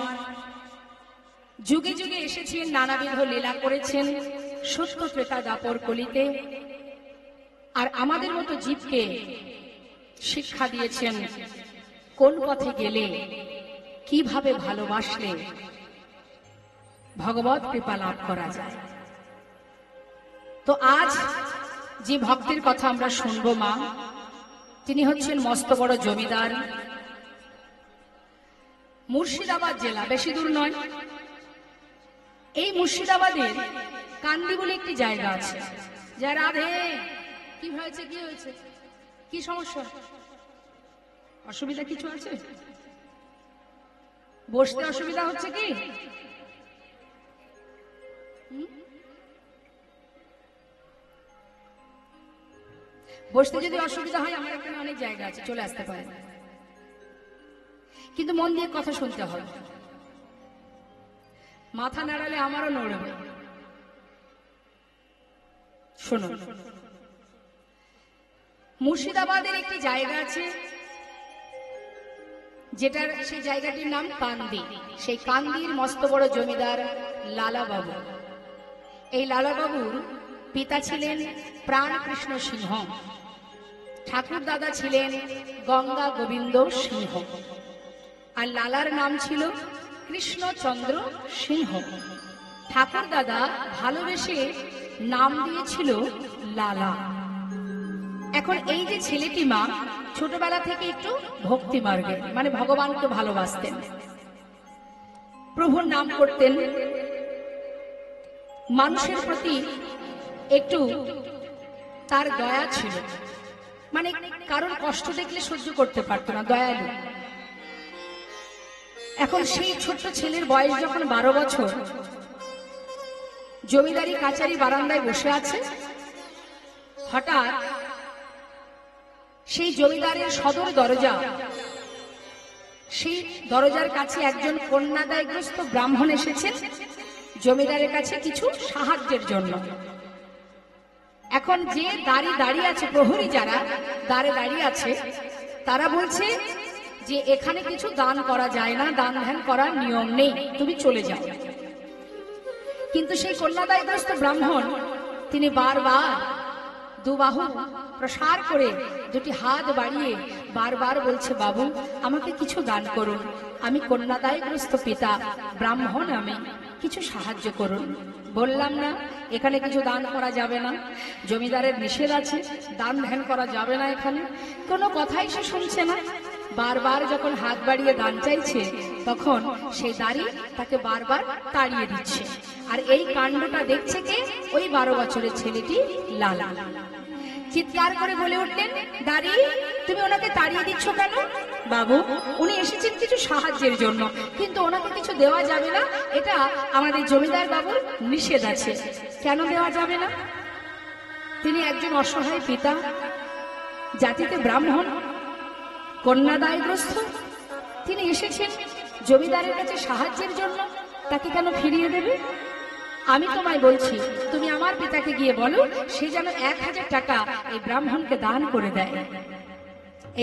যুগে যুগে এসেছেন, নানাবিধ লীলা করেছেন সত্য ত্রেতা দাপর কলিতে, আর আমাদের মতো জীবকে শিক্ষা দিয়েছেন কোন পথে গেলে, কিভাবে ভালোবাসলে ভগবত কৃপা লাভ করা যায়। তো আজ যে ভক্তের কথা আমরা শুনবো মা, তিনি হচ্ছেন মস্ত বড় জমিদার, মুর্শিদাবাদ জেলা, বেশি দূর নয়। এই মুর্শিদাবাদের কান্দি বলে একটি জায়গা আছে। যা রাধে, কি হয়েছে, কি হয়েছে, কি সমস্যা, অসুবিধা কিছু আছে? বসতে অসুবিধা হচ্ছে কি? বসতে যদি অসুবিধা হয়, আমার এখানে অনেক জায়গা আছে, চলে আসতে পারেন, কিন্তু মন দিয়ে কথা শুনতে হবে। মাথা নাড়ালে আমারও নড়বে। শুনুন, মুর্শিদাবাদের একটি জায়গা আছে, যেটার সেই জায়গাটির নাম কান্দি। সেই কান্দির মস্ত বড় জমিদার লালা বাবু। এই লালা বাবুর পিতা ছিলেন প্রাণ কৃষ্ণ সিংহ, ঠাকুর দাদা ছিলেন গঙ্গা গোবিন্দ সিংহ, আর লালার নাম ছিল কৃষ্ণচন্দ্র সিংহ। ঠাকুর দাদা ভালোবেসে নাম দিয়েছিল লালা। এখন এই যে ছেলেটি মা, ছোটবেলা থেকে একটু ভক্তি মার্গে, মানে ভগবানকে ভালোবাসতেন, প্রভুর নাম করতেন, মানুষের প্রতি একটু তার দয়া ছিল, মানে কারণ কষ্ট দেখলে সহ্য করতে পারত না, দয়ালু। এখন সেই ছোট্ট ছেলের বয়স যখন 12 বছর, জমিদারি কাচারি বারান্দায় বসে আছে, হঠাৎ সেই জমিদারের সদর দরজা, সেই দরজার কাছে একজন কন্যাদায়গ্রস্ত ব্রাহ্মণ এসেছেন জমিদারের কাছে কিছু সাহায্যের জন্য। এখন যে দাঁড়িয়ে আছে, প্রহরী যারা দাঁড়ে দাঁড়িয়ে আছে, তারা বলছে যে এখানে কিছু দান করা যায় না, দান ধ্যান করার নিয়ম নেই, তুমি চলে যাও। কিন্তু সেই কন্যাদায়গ্রস্ত ব্রাহ্মণ তিনি বারবার দুবাহু প্রসার করে দুটি হাত বাড়িয়ে বারবার বলছে, বাবু আমাকে কিছু দান করুন, আমি কন্যাদায়গ্রস্ত পিতা, ব্রাহ্মণ, আমি কিছু সাহায্য করুন। বললাম না এখানে কিছু দান করা যাবে না, জমিদারের নিষেধ আছে, দান ধ্যান করা যাবে না, এখানে কোনো কথাই সে শুনছে না। বারবার যখন হাত বাড়িয়ে দান চাইছে, তখন সেই দাঁড়ি তাকে বারবার তাড়িয়ে দিচ্ছে। আর এই কাণ্ডটা দেখছে কে? ওই 12 বছরের ছেলেটি লালা। চিৎকার করে বলে উঠলেন, দাঁড়ি তুমি ওনাকে তাড়িয়ে দিচ্ছ কেন? বাবু উনি এসেছেন কিছু সাহায্যের জন্য, কিন্তু ওনাকে কিছু দেওয়া যাবে না, এটা আমাদের জমিদার বাবুর নিষেধ আছে। কেন দেওয়া যাবে না? তিনি একজন অসহায় পিতা, জাতিতে ব্রাহ্মণ, কন্যাদায়গ্রস্ত, তিনি এসেছেন জমিদারের কাছে সাহায্যের জন্য, তাকে কেন ফিরিয়ে দেবে? আমি তোমায় বলছি, তুমি আমার পিতাকে গিয়ে বলো সে যেন 1000 টাকা এই ব্রাহ্মণকে দান করে দেয়।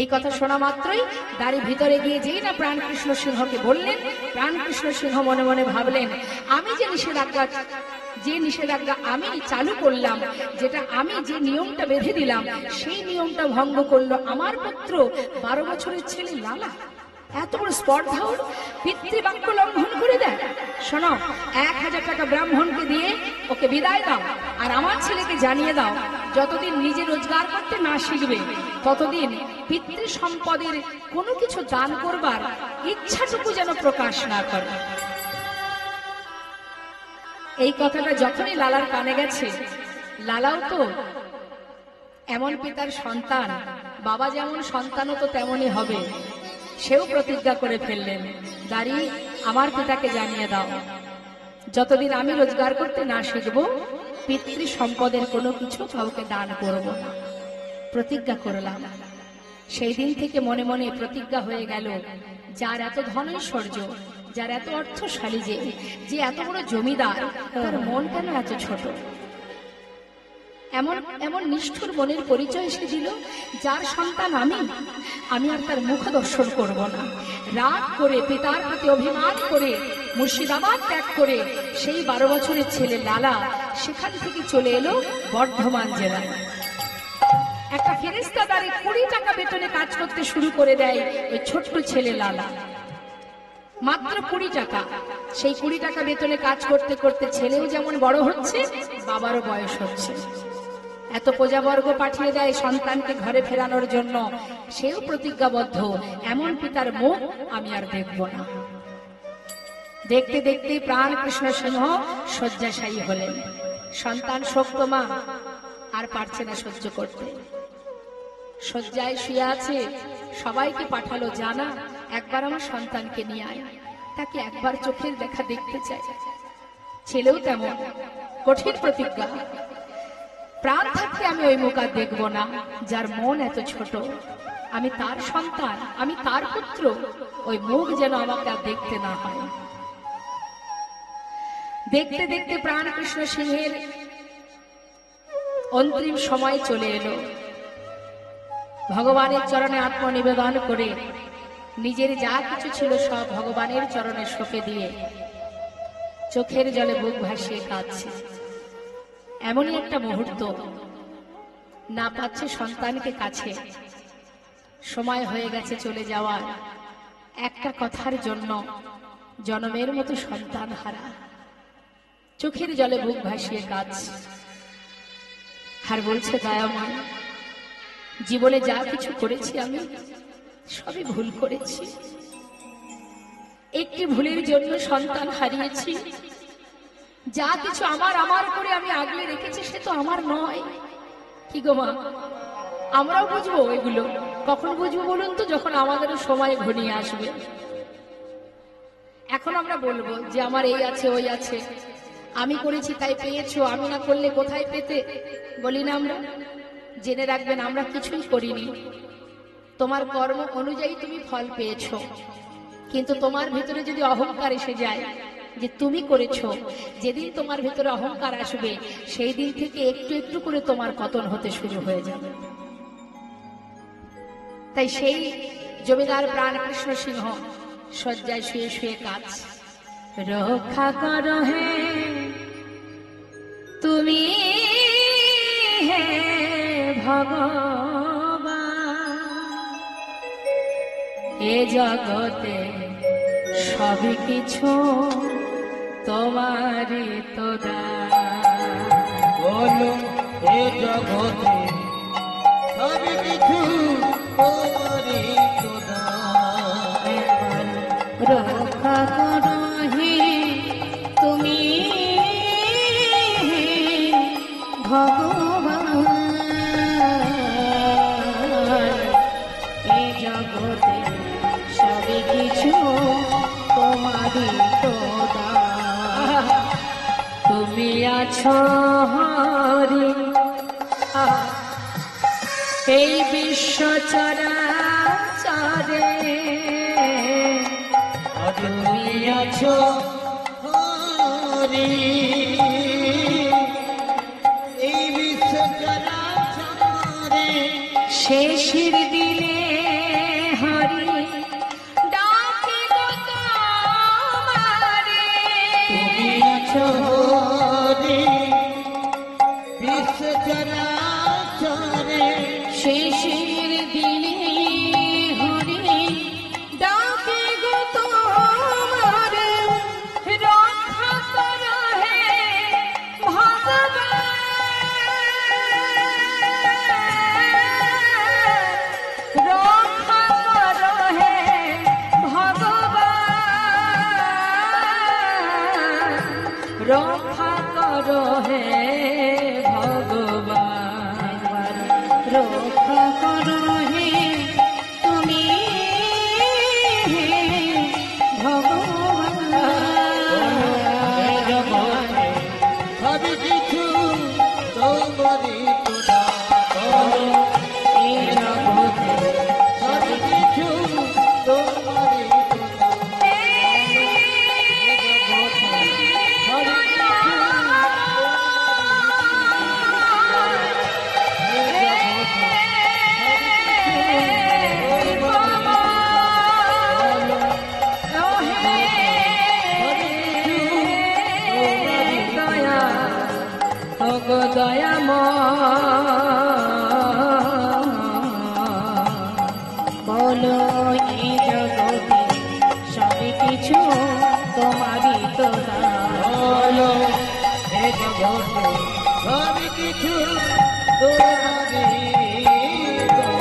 এই কথা শোনা মাত্রই দাঁড়ি ভিতরে গিয়ে যেই না প্রাণকৃষ্ণ সিংহকে বললেন, প্রাণকৃষ্ণ সিংহ মনে মনে ভাবলেন, আমি যে নিষেধাজ্ঞা আমি চালু করলাম, যেটা আমি যে নিয়মটা বেঁধে দিলাম, সেই নিয়মটা ভঙ্গ করলো আমার পুত্র 12 বছরের ছেলে লালা। এত বড় স্পর্ধাও পিতৃবাক্য লঙ্ঘন করে দেয়। শোনো, 1000 টাকা ব্রাহ্মণকে দিয়ে ওকে বিদায় দাও, আর আমার ছেলেকে জানিয়ে দাও যতদিন নিজে রোজগার করতে না শিখবে ততদিন পিতৃ সম্পদের কোনো কিছু দান করবার ইচ্ছাটুকু যেন প্রকাশ না করে। এই কথাটা যখনই লালার কানে গেছে, লালাও তো এমন পিতার সন্তান, বাবা যেমন সন্তানও তো তেমনই হবে। সেও প্রতিজ্ঞা করে ফেললেন, দাঁড়ি আমার পিতাকে জানিয়ে দাও, যতদিন আমি রোজগার করতে না শিখব পিতৃ সম্পদের কোনো কিছু কাউকে দান করব না। প্রতিজ্ঞা করলাম। সেই দিন থেকে মনে মনে প্রতিজ্ঞা হয়ে গেল, যার এত ধনৈশ্বর্য, যার এত অর্থশালী, যে এত বড় জমিদার, তার মন কেন এত ছোট? এমন এমন নিষ্ঠুর মনের পরিচয় সে দিল। যার সন্তান আমি আর তার মুখ দর্শন করব না। রাগ করে, পিতার প্রতি অভিমান করে, মুর্শিদাবাদ ত্যাগ করে সেই 12 বছরের ছেলে লালা সেখান থেকে চলে এলো বর্ধমান জেলায়। একটা ফেরেশতাদারে 20 টাকা বেতনে কাজ করতে শুরু করে দেয় ওই ছোট্ট ছেলে লালা। মাত্র 20 টাকা। সেই 20 টাকা বেতনে কাজ করতে করতে ছেলেও যেমন বড় হচ্ছে, বাবারও বয়স হচ্ছে। এত প্রজাবর্গ পাঠিয়ে দেয় সন্তানকে ঘরে ফেরানোর জন্য। সেও প্রতিজ্ঞাবদ্ধ, এমন পিতার মুখ আমি আর দেখব না। দেখতে দেখতে প্রাণ কৃষ্ণ সিংহ শয্যাশায়ী হলেন। সন্তান শোকতমা, আর পারছে না সহ্য করতে। শয্যায় শুয়ে আছে, সবাইকে পাঠালো, জানা একবার আমার সন্তানকে নিয়ে আয়, তাকে একবার চোখের দেখা দেখতে চাই। ছেলেও তেমন কঠিন প্রতিজ্ঞা, প্রাণ থাকতে আমি ওই মুখ আর দেখব না। যার মন এত ছোট, আমি তার সন্তান, আমি তার পুত্র, ওই মুখ যেন আমাকে আর দেখতে না হয়। দেখতে দেখতে প্রাণ কৃষ্ণ সিংহের অন্তিম সময় চলে এলো। ভগবানের চরণে আত্মনিবেদন করে নিজের যা কিছু ছিল সব ভগবানের চরণে সঁপে দিয়ে চোখের জলে বুক ভাসিয়ে কাঁদছে। এমনই একটা মুহূর্ত, না পাচ্ছে সন্তানকে কাছে, সময় হয়ে গেছে চলে যাওয়ার। একটা কথার জন্য জনমের মতো সন্তান হারা, চোখের জলে বুক ভাসিয়ে কাঁদছে। আর বলছে, দয়াময়, জীবনে যা কিছু করেছি আমি সবই ভুল করেছি। একটি ভুলের জন্য সন্তান হারিয়েছি। যা কিছু আমার আমার করে আমি আগলে রেখেছি সে তো আমার নয়। কি গো মা, আমরাও বুঝবো এগুলো? কখন বুঝবো বলুন তো? যখন আমাদেরও সময় ঘনিয়ে আসবে। এখন আমরা বলবো যে আমার এই আছে ওই আছে, আমি করেছি তাই পেয়েছো, আমি না করলে কোথায় পেতে, বলি না আমরা? জেনে রাখবেন, আমরা কিছুই করিনি, তোমার কর্ম অনুযায়ী তুমি ফল পেয়েছো। কিন্তু তোমার ভিতরে যদি অহংকার এসে যায় যে তুমি করেছো, যেদিন তোমার ভিতরে অহংকার আসবে সেই দিন থেকে একটু একটু করে তোমার পতন হতে শুরু হয়ে যাবে। তাই সেই জমিদার প্রাণ কৃষ্ণ সিংহ শয্যায় শুয়ে শুয়ে কাঁদছে। রক্ষা করো হে তুমি হে ভগবান, এ জগতে সবই কিছু তোমারই তো দান। বলো এ জগতে সবই কিছু তোমারই তো দান। রক্ষা করো হে তুমি ভগবান, এই জগতে সবই কিছু তোমারই তো দান। তুমি আছো হরি এই বিশ্ব চরাচরে, তুমি আছো হরি এই বিশ্ব চরাচরে, শেষের দিনে হরি ডাকি গো তোমারে। তুমি আছো হরি বিশ্ব চরাচরে, শেষের দিনে হরি ডাকি গো তোমারে। রক্ষা করো হে ভগবান, রক্ষা করো হে ভগবান, রক্ষা করো হে ভগবান। ওগো দয়াময় বলো এই জগতে সবই কিছু তোমারই তো দান। বলো এ জগতে সবই কিছু তোমারই তো দান।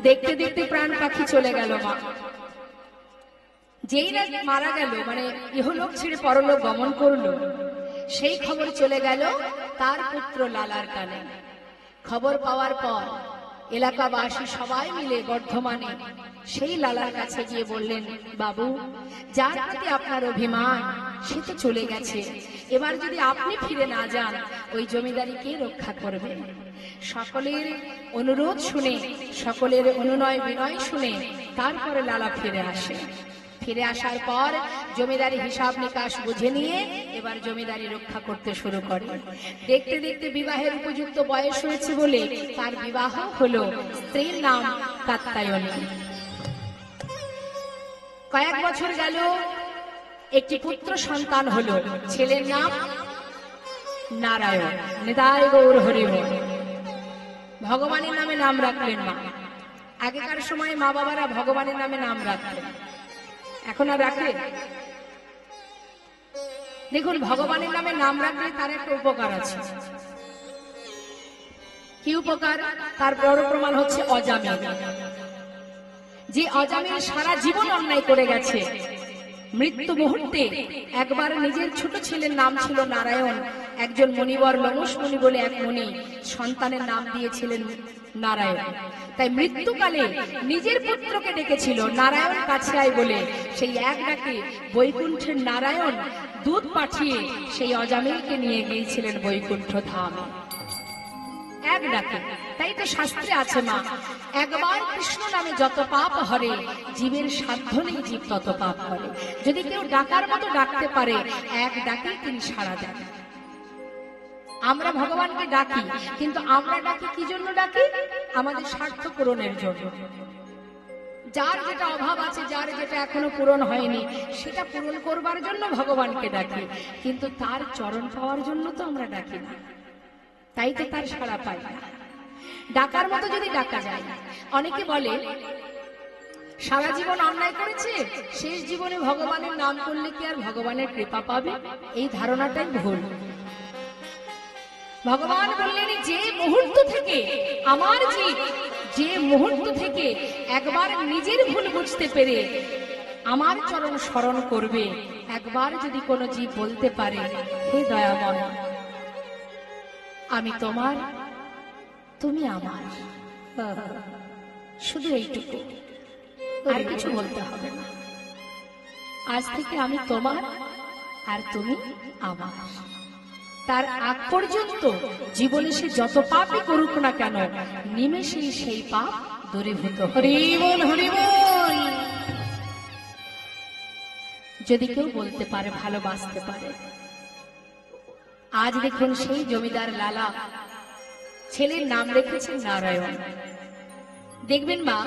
দেখতে দেখতে প্রাণ পাখি চলে গেল মা। যেই না মারা গেল, মানে ইহলোক ছেড়ে পরলোক গমন করলো, সেই খবর চলে গেল তার পুত্র লালার কানে। খবর পাওয়ার পর এলাকাবাসী সবাই মিলে বর্ধমানে সেই লালার কাছে গিয়ে বললেন, বাবু, যার প্রতি আপনার অভিমান সে তো চলে গেছে, এবার যদি আপনি ফিরে না যান ওই জমিদারি কে রক্ষা করবে? সকলের অনুরোধ শুনে, সকলের অনুনয় বিনয় শুনে তারপরে লালা ফিরে আসে। ফিরে আসার পর জমিদারি হিসাব নিকাশ বুঝে নিয়ে এবার জমিদারি রক্ষা করতে শুরু করে। দেখতে দেখতে বিবাহের উপযুক্ত বয়স হয়েছে বলে তার বিবাহ হলো। স্ত্রীর নাম কাত্যায়নী। কয়েক বছর গেল, একটি পুত্র সন্তান হলো। ছেলের নাম নারায়ণ। নিতাই গৌর হরিবল। ভগবানের নামে নাম রাখলেন মা। আগেকার সময় মা বাবারা ভগবানের নামে নাম রাখতেন, এখন আর রাখে? দেখুন, ভগবানের নামে নাম রাখলে তার একটা উপকার আছে। কি উপকার? তার বড় প্রমাণ হচ্ছে অজামিল। যে অজামিল সারা জীবন অন্যায় করে গেছে, মৃত্যু মুহূর্তে একবার নিজের ছোট ছেলের নাম ছিল নারায়ণ। একজন মণিবর লমস মুনি বলে এক মুনি সন্তানের নাম দিয়েছিলেন নারায়ণ। তাই মৃত্যুকালে নিজের পুত্রকে ডেকেছিল নারায়ণ কাছে আয় বলে। সেই এক ডাকে বৈকুণ্ঠের নারায়ণ দুধ পাঠিয়ে সেই অজামিলকে নিয়ে গিয়েছিলেন বৈকুণ্ঠ ধামে, এক ডাকে। তাই তো শাস্ত্রে আছে মা, একবার কৃষ্ণ নামে যত পাপ হরে, জীবের সাধ্য নেই জীব তত পাপ করে। যদি কেউ ডাকার মতো ডাকতে পারে, এক ডাকেই তিনি সাড়া দেন। আমরা ভগবানকে ডাকি, কিন্তু আমরা ডাকি কি জন্য ডাকি? আমাদের স্বার্থ পূরণের জন্য। যার যেটা অভাব আছে, যার যেটা এখনো পূরণ হয়নি, সেটা পূরণ করবার জন্য ভগবানকে ডাকি, কিন্তু তার চরণ পাওয়ার জন্য তো আমরা ডাকি না। তাই তো তার সাড়া পাই না। ডাকার মতো যদি ডাকা যায়। অনেকে বলে সারা জীবন অন্যায় করেছে, শেষ জীবনে ভগবানের নাম করলে কি আর ভগবানের কৃপা পাবে? এই ধারণাটাই ভুল। ভগবান বললেন, যে মুহূর্ত থেকে আমার জীব, যে মুহূর্ত থেকে একবার নিজের ভুল বুঝতে পেরে আমার চরণ স্মরণ করবে, একবার যদি কোনো জীব বলতে পারে, হে দয়াময়, আমি তোমার, তুমি আমার, শুধু এইটুকু, আর কিছু বলতে হবে না। আজ থেকে আমি তোমার আর তুমি আমার। তার আগ পর্যন্ত জীবনে সে যত পাপই করুক না কেন, নিমেষেই সেই পাপ দূরীভূত। হরিবল হরিবল। যদি কেউ বলতে পারে, ভালোবাসতে পারে। আজ দেখুন সেই জমিদার লালা ছেলের নাম রেখেছেন নারায়ণ। দেখবেন মা,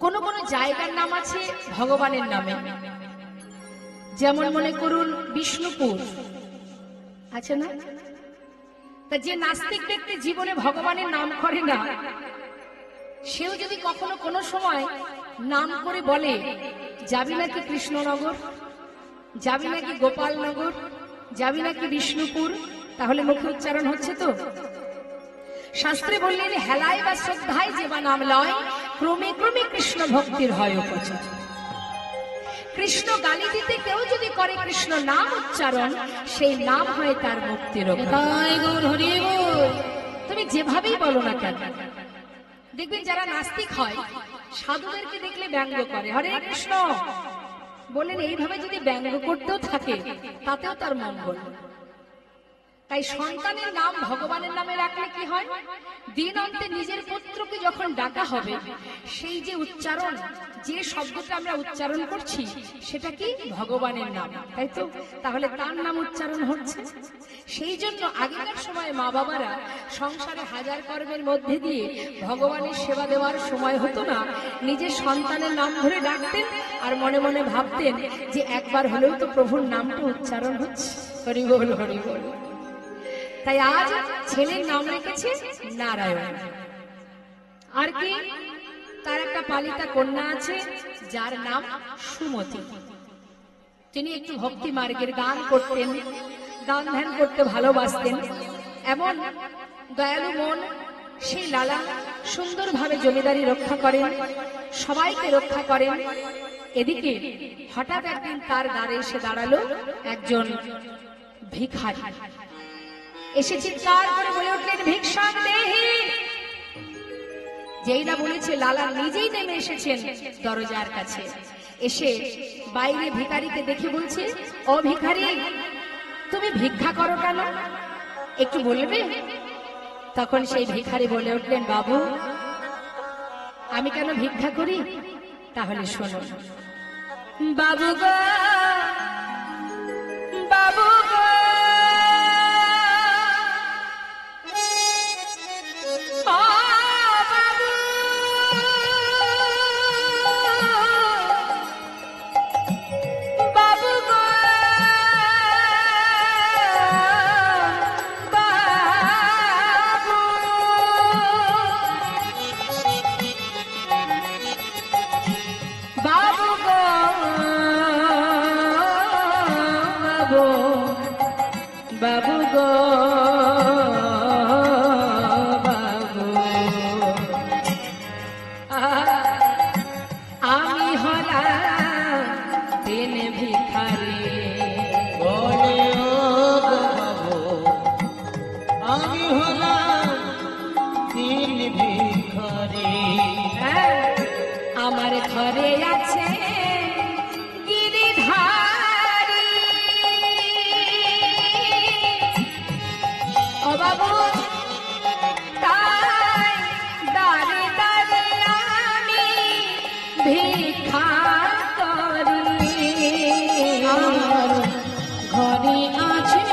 কোন কোন জায়গার নাম আছে ভগবানের নামে। যেমন মনে করুন বিষ্ণুপুর আছে না? তা যে নাস্তিক ব্যক্তি জীবনে ভগবানের নাম করে না, সেও যদি কখনো কোনো সময় নাম করে বলে, যাবি নাকি কৃষ্ণনগর, যাবি নাকি গোপালনগর, যাবি নাকি বিষ্ণুপুর, তাহলে মুখে উচ্চারণ হচ্ছে তো? শাস্ত্রে বললেন, হেলায় বা শ্রদ্ধায় যে বা নাম লয়, ক্রমে ক্রমে কৃষ্ণ ভক্তির হয় উপচার। কৃষ্ণ গালি দিতে কেউ যদি করে কৃষ্ণ নাম উচ্চারণ, সেই নাম হয় তার মুক্তির। তুমি যেভাবেই বলো না কেন, দেখবেন যারা নাস্তিক হয়, সাধুদেরকে দেখলে ব্যঙ্গ করে, হরে কৃষ্ণ বলেন। এইভাবে যদি ব্যঙ্গ করতেও থাকে, তাতেও তার মঙ্গল। তাই সন্তানের নাম ভগবানের নামে রাখলে কি হয়? দিন অন্তে নিজের পুত্রকে যখন ডাকা হবে, সেই যে উচ্চারণ, যে শব্দটা আমরা উচ্চারণ করছি, সেটা কি ভগবানের নাম, তাই তো? তাহলে তার নাম উচ্চারণ হচ্ছে। সেই জন্য আগেকার সময় মা বাবারা সংসারে হাজার কর্মের মধ্যে দিয়ে ভগবানের সেবা দেওয়ার সময় হতো না, নিজের সন্তানের নাম ধরে ডাকতেন আর মনে মনে ভাবতেন যে একবার হলেও তো প্রভুর নামটা উচ্চারণ হচ্ছে। হরি বল হরি বল। তাই আজ ছেলের নাম রেখেছে নারায়ণ। আর কি, তার একটা পালিতা কন্যা আছে যার নাম সুমতি। তিনি একটু ভক্তি মার্গের গান করতেন, গান ধ্যান করতে ভালোবাসতেন। এমন দয়ালু মন সেই লালা সুন্দরভাবে জমিদারি রক্ষা করেন, সবাইকে রক্ষা করেন। এদিকে হঠাৎ একদিন তার দ্বারে এসে দাঁড়ালো একজন ভিখারি। এসে চিৎকার করে বলে উঠলেন, ভিক্ষাং দেহি। যেই না বলেছে, লালা নিজেই নেমে এসেছেন দরজার কাছে। এসে বাইরে ভিখারিকে দেখে বলছে, ও ভিখারি, তুমি ভিক্ষা করো কেন, একটু বলবে? তখন সেই ভিখারি বলে উঠলেন, বাবু, আমি কেন ভিক্ষা করি তাহলে শোনো। বাবু গো, বাবু গো, বাবু গো, বাবু, আমি হলাম দিন ভিখারি। বলে ও বাবু, আমি হলাম দিন ভিখারি। আমার ঘরে আছে গিরিধারী। ও বাবু, তাই দাঁড়ে দাঁড়ে আমি ভিক্ষা করি। আমার ঘরে আছে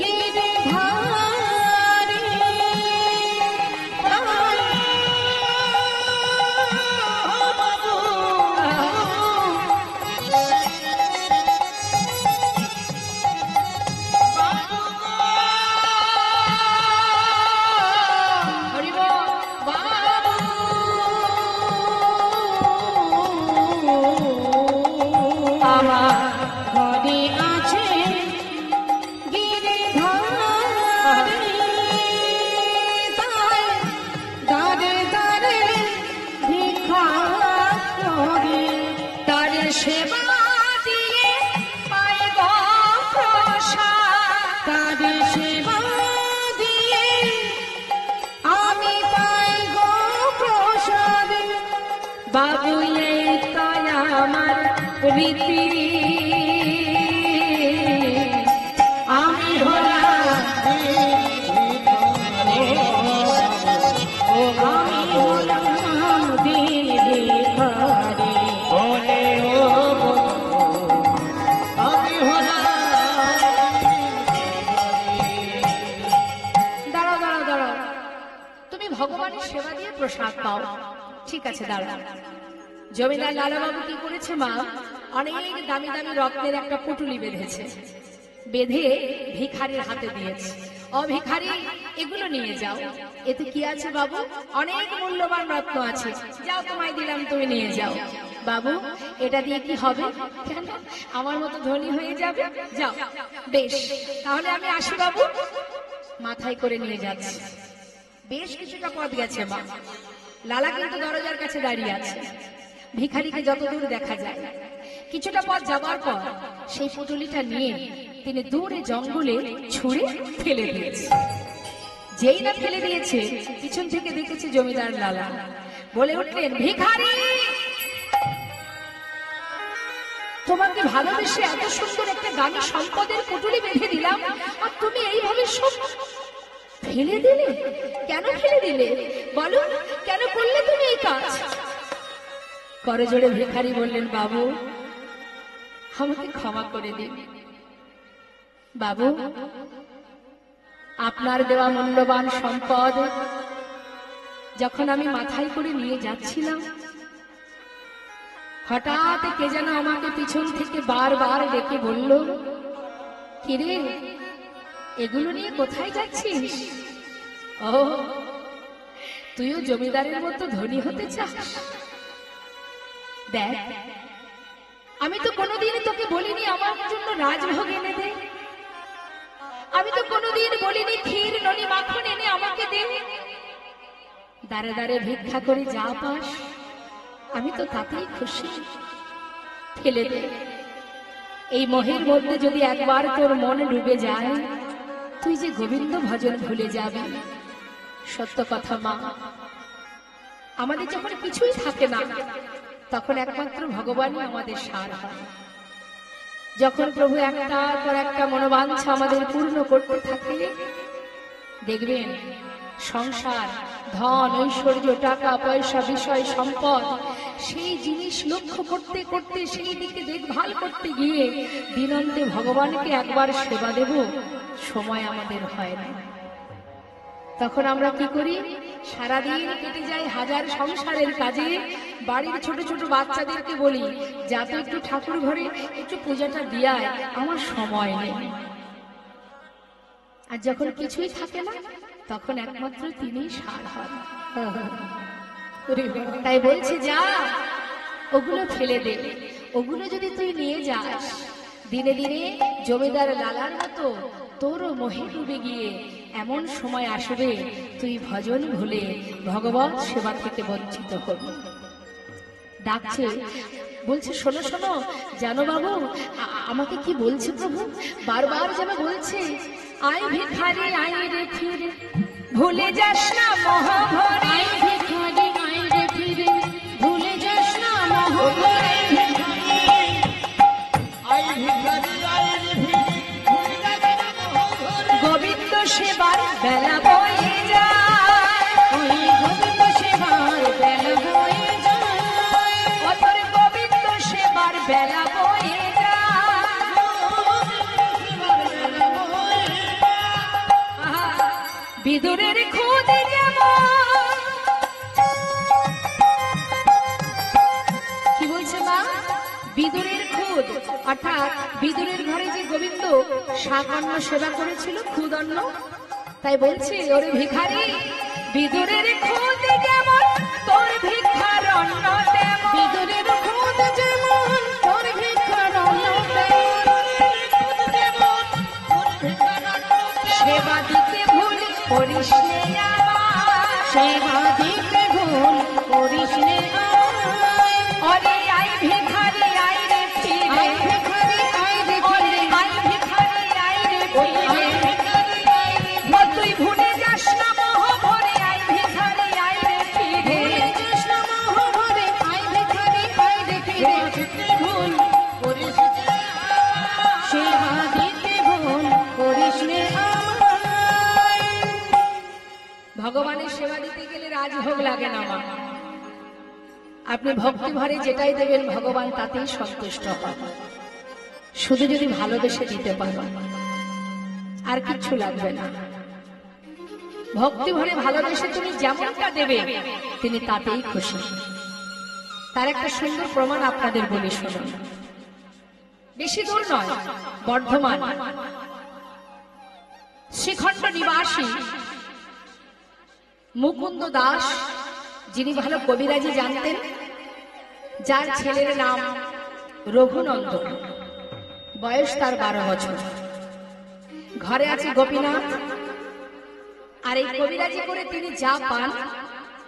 গিরিধারী। বাবু, হরি বল, বাবু। আমার ঘরে আছে গিরিধারী। তাই দাঁড়ে দাঁড়ে ভিক্ষা করি। তার সেবা দিয়ে পাই গো প্রসাদ। তার সেবা দিয়ে আমি পাই গো প্রসাদ। বাবু, এই তাই আমার রীতি। আমি হলাম ও আমি হলাম দিন ভিখারি। বলে ও আমি হলাম। দাঁড়াও দাঁড়াও দাঁড়াও, তুমি ভগবানের সেবা দিয়ে প্রসাদ পাও, ঠিক আছে, দাঁড়াও। জমিদার লালাবাবু কি করেছে মা, অনেক দামি দামি রত্নের একটা পুটুলি বেঁধেছে, বেঁধে ভিখারির হাতে দিয়েছে। ও ভিখারি, এগুলো নিয়ে যাও। এতে কি আছে বাবু? অনেক মূল্যবান রত্ন আছে, যাও তোমায় দিলাম, তুমি নিয়ে যাও। বাবু, এটা দিয়ে কি হবে? কেন, আমার মতো ধনী হয়ে যাবে? যাও, বেশ, তাহলে আমি আসি বাবু। মাথায় করে নিয়ে যাচ্ছে। বেশ কিছুটা পথ গেছে মা, লালা কিন্তু দরজার কাছে দাঁড়িয়ে আছে। ভিখারিকে যতদূর দেখা যায়, কিছুটা পথ যাবার পর সেই পুটুলিটা নিয়ে তিনি দূরে জঙ্গলে ছুঁড়ে ফেলে দিয়েছে। যেই না ফেলে দিয়েছে, পিছন থেকে দেখেছে জমিদার লালা। বলে উঠলেন, ভিখারি, তোমাকে ভালোবেসে এত সুন্দর একটা দামি সম্পদের পুটুলি বেঁধে দিলাম, আর তুমি এইভাবে সব ফেলে দিলে? কেন ফেলে দিলে বলো, কেন করলে তুমি এই কাজ? করজোড়ে ভিখারি বললেন, বাবু, আমাকে ক্ষমা করে দিন। বাবু, আপনার দেওয়া মূল্যবান সম্পদ যখন আমি মাথায় করে নিয়ে যাচ্ছিলাম, হঠাৎ কে যেন আমাকে পিছন থেকে বারবার ডেকে বলল, কিরে, এগুলো নিয়ে কোথায় যাচ্ছিস? ও, তুইও জমিদারের মতো ধনী হতে চাস? দেখ, আমি তো কোনোদিন তোকে বলিনি আমার জন্য রাজভোগ এনে দে। আমি তো কোনোদিন বলিনি ক্ষীর ননি মাখন এনে আমাকে দে। দাঁড়ে দাঁড়ে ভিক্ষা করে যা পাস আমি তো তাতেই খুশি। ফেলে দে। এই মোহের মধ্যে যদি একবার তোর মন ডুবে যায়, তুই যে গোবিন্দ ভজন ভুলে যাবি। সত্য কথা মা, আমাদের যখন কিছুই থাকে না তখন একমাত্র ভগবানই আমাদের সার হয়। যখন প্রভু একটার পর একটা মনোবাঞ্ছা আমাদের পূর্ণ করতে থাকে, দেখবেন সংসার, ধন, ঐশ্বর্য, টাকা পয়সা, বিষয়, সম্পদ, সেই জিনিস লক্ষ্য করতে করতে, সেই দিকে দেখভাল করতে গিয়ে দিনন্তে ভগবানকে একবার সেবা দেব সময় আমাদের হয় না। তখন আমরা কি করি? সারাদিন কেটে যায় হাজার সংসারের কাজে। বাড়ির ছোট ছোট বাচ্চাদেরকে বলি, যা তো একটু ঠাকুর ঘরে একটু পূজাটা দিয়ায়, আমার সময় নেই। আর যখন কিছুই থাকে না তখন একমাত্র তিনি সার হন। তাই বলছে, যা ওগুলো ফেলে দে। ওগুলো যদি তুই নিয়ে যাস, দিনে দিনে জমিদার লালার মতো তোরও মোহে ডুবে গিয়ে এমন সময় আসবে তুই ভজন ভুলে ভগবত সেবা থেকে বঞ্চিত হবি। ডাকছে, বলছে, শোনো শোনো, জানো বাবু আমাকে কি বলছে প্রভু? বারবার যেন বলছে, আয় ভিখারি আয় রে ফিরে, ভুলে যাস না মহাভরে। আয় ভিখারি আয় রে ফিরে, ভুলে যাস না মহাভরে। গোবিন্দ সেবার বেলা বয়ে যায়, ওই গোবিন্দ সেবার বেলা বয়ে যায়। অতর গোবিন্দ সেবার বেলা বয়ে যায়। বিদুরের খুদে যেমন, কি বলছে মা? বিদুরের খুদ, অর্থাৎ বিদুরের ঘরে যে গোবিন্দ শাকান্ন সেবা করেছিল, খুদ অন্ন। তাই বলছে, ওরে ভিখারি, বিদুরের খুদ যেমন তোর ভিক্ষার অন্ন তেমন। বিদুরের খুদ যেমন তোর ভিক্ষার অন্ন তেমন। সেবা দিতে ভুল করিস নে আমার, সেবা দিতে ভুল করিস নে আমায়। ওরে আই ভিখারি আই রে ফিরে, আয় ভিখারি আয় রে ওরে ফিরে, আই ভিখারি আই রে ফিরে। আয় ভিখারি আয় রে ও তুই ভুলে যাস না মহাভরে, আই ভিখারি আই রে ফিরে। ভুলে যাস না মহাভরে, আয় ভিখারি আয় রে ফিরে। ভুল করিস নে সেবা দিতে ভুল করিস নে আমায়। ভগবানের সেবা দিতে গেলে রাজভোগ লাগে না মা। আপনি ভক্তি ভরে যেটাই দেবেন ভগবান তাতেই সন্তুষ্ট হন, শুধু যদি ভালোবেসে দিতে পারেন, আর কিছু লাগবে না। ভক্তি ভরে ভালোবেসে তুমি যেমনটা দেবে তিনি তাতেই খুশি। তার একটা সুন্দর প্রমাণ আপনাদের বলি, শুনুন। বেশি দূর নয়, বর্ধমান শ্রীখণ্ড নিবাসী মুকুন্দ দাস, যিনি ভালো কবিরাজি জানতেন, যার ছেলের নাম রঘুনন্দন, বয়স তার 12 বছর, ঘরে আছে গোপীনাথ। আর এই কবিরাজি করে তিনি যা পান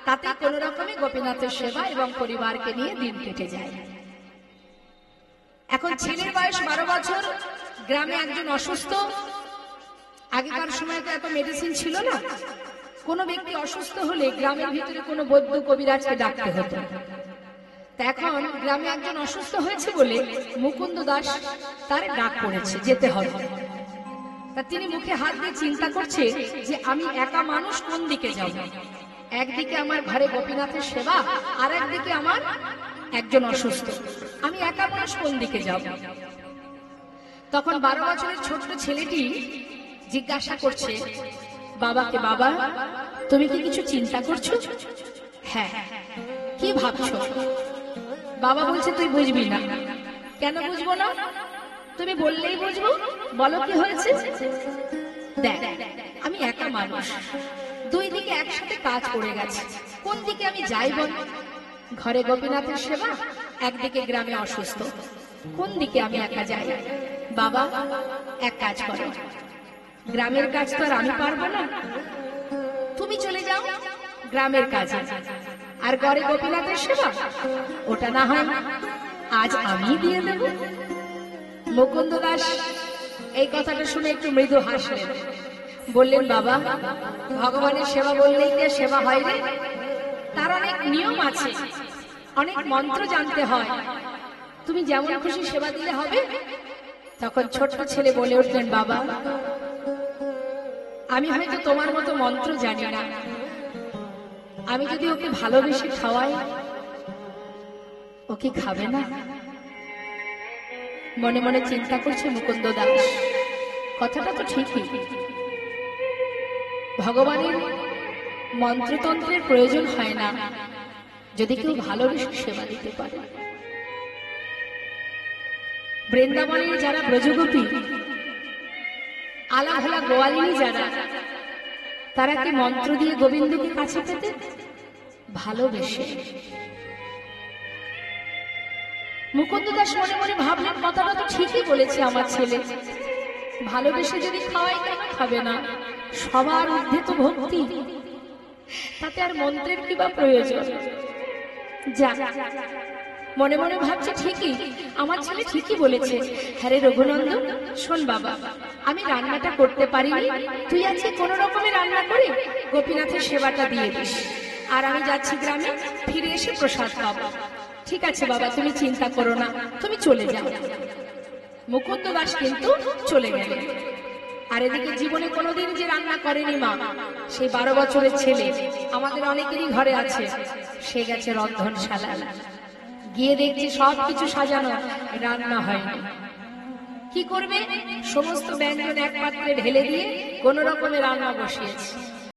তাতে কোন রকমে গোপীনাথের সেবা এবং পরিবারকে নিয়ে দিন কেটে যায়। এখন ছেলের বয়স 12 বছর, গ্রামে একজন অসুস্থ। আগেকার সময় তো এত মেডিসিন ছিল না, কোনো ব্যক্তি অসুস্থ হলে গ্রামের ভিতরে কোনো বৈদ্য কবিরাজকে ডাকতে হতো। এখন গ্রামে একজন অসুস্থ হয়েছে বলে মুকুন্দ দাস তার ডাক পড়েছে, যেতে হবে। তা তিনি মুখে হাত দিয়ে চিন্তা করছে যে আমি একা মানুষ, কোন দিকে যাব? একদিকে আমার ঘরে গোপীনাথের সেবা, আর একদিকে আমার একজন অসুস্থ, আমি একা মানুষ, কোন দিকে যাব? তখন 12 বছরের ছোট্ট ছেলেটি জিজ্ঞাসা করছে বাবাকে, বাবা তুমি কি কিছু চিন্তা করছো? হ্যাঁ। কি ভাবছো? বাবা বলছে, তুই বুঝবি না। কেন বুঝবো না? তুমি বললেই বুঝবো, বলো কি হয়েছে? দেখ, আমি একা মানুষ, দুই দিকে একসাথে কাজ পড়ে গেছে, কোন দিকে আমি যাই বল? ঘরে গোপীনাথের সেবা, একদিকে গ্রামে অসুস্থ, কোন দিকে আমি একা যাই? বাবা, এক কাজ করো, গ্রামের কাজ তো আর আমি পারবো না, তুমি চলে যাও গ্রামের কাজে, আর ঘরে গোপীনাথের সেবা ওটা না হয় আজ আমি দিয়ে দেব। মুকুন্দ দাস এই কথাটা শুনে একটু মৃদু হাসলেন, বললেন, বাবা, ভগবানের সেবা বললেই কি সেবা হয় রে? তার অনেক নিয়ম আছে, অনেক মন্ত্র জানতে হয়, তুমি যেমন খুশি সেবা দিলে হবে। তখন ছোট্ট ছেলে বলে উঠলেন, বাবা, আমি হয়তো তোমার মতো মন্ত্র জানি না, আমি যদি ওকে ভালোবেসে খাওয়াই, ও কি খাবে না? মনে মনে চিন্তা করছে মুকুন্দ দাস, কথাটা তো ঠিকই, ভগবানের মন্ত্রতন্ত্রের প্রয়োজন হয় না যদি কেউ ভালোবেসে সেবা দিতে পারে। বৃন্দাবনের যারা ব্রজগোপী, আলাভোলা গোয়ালিনী যারা, তারা কি মন্ত্র দিয়ে গোবিন্দকে কাছে পেতে? ভালোবেসে। মুকুন্দ দাস মনে মনে ভাবলেন, কথাটা তো ঠিকই বলেছে আমার ছেলে, ভালোবেসে যদি খাওয়াই কেন খাবে না? সবার ঊর্ধ্বে তো ভক্তি, তাতে আর মন্ত্রের কি বা প্রয়োজন? যা, মনে মনে ভাবছে ঠিকই, আমার ছেলে ঠিকই বলেছে। হ্যাঁ রে রঘুনন্দন, শোন বাবা, আমি রান্নাটা করতে পারিনি, তুই আজকে কোন রকমে রান্না করে গোপীনাথের সেবাটা দিয়ে দিস, আর আমি যাচ্ছি গ্রামে, ফিরে এসে প্রসাদ পাবো। ঠিক আছে বাবা, তুমি চিন্তা করো না, তুমি চলে যাও। মুকুন্দ দাস কিন্তু চলে গেলেন। আর এদিকে জীবনে কোনোদিন যে রান্না করেনি মা, সেই 12 বছরের ছেলে আমাদের অনেকেরই ঘরে আছে, সে গেছে রন্ধনশালা, গিয়ে দেখছি সবকিছু সাজানো, রান্না হয়নি। কি করবে? সমস্ত ব্যঞ্জন এক পাত্রে ঢেলে দিয়ে কোন রকমে রান্না বসিয়েছে।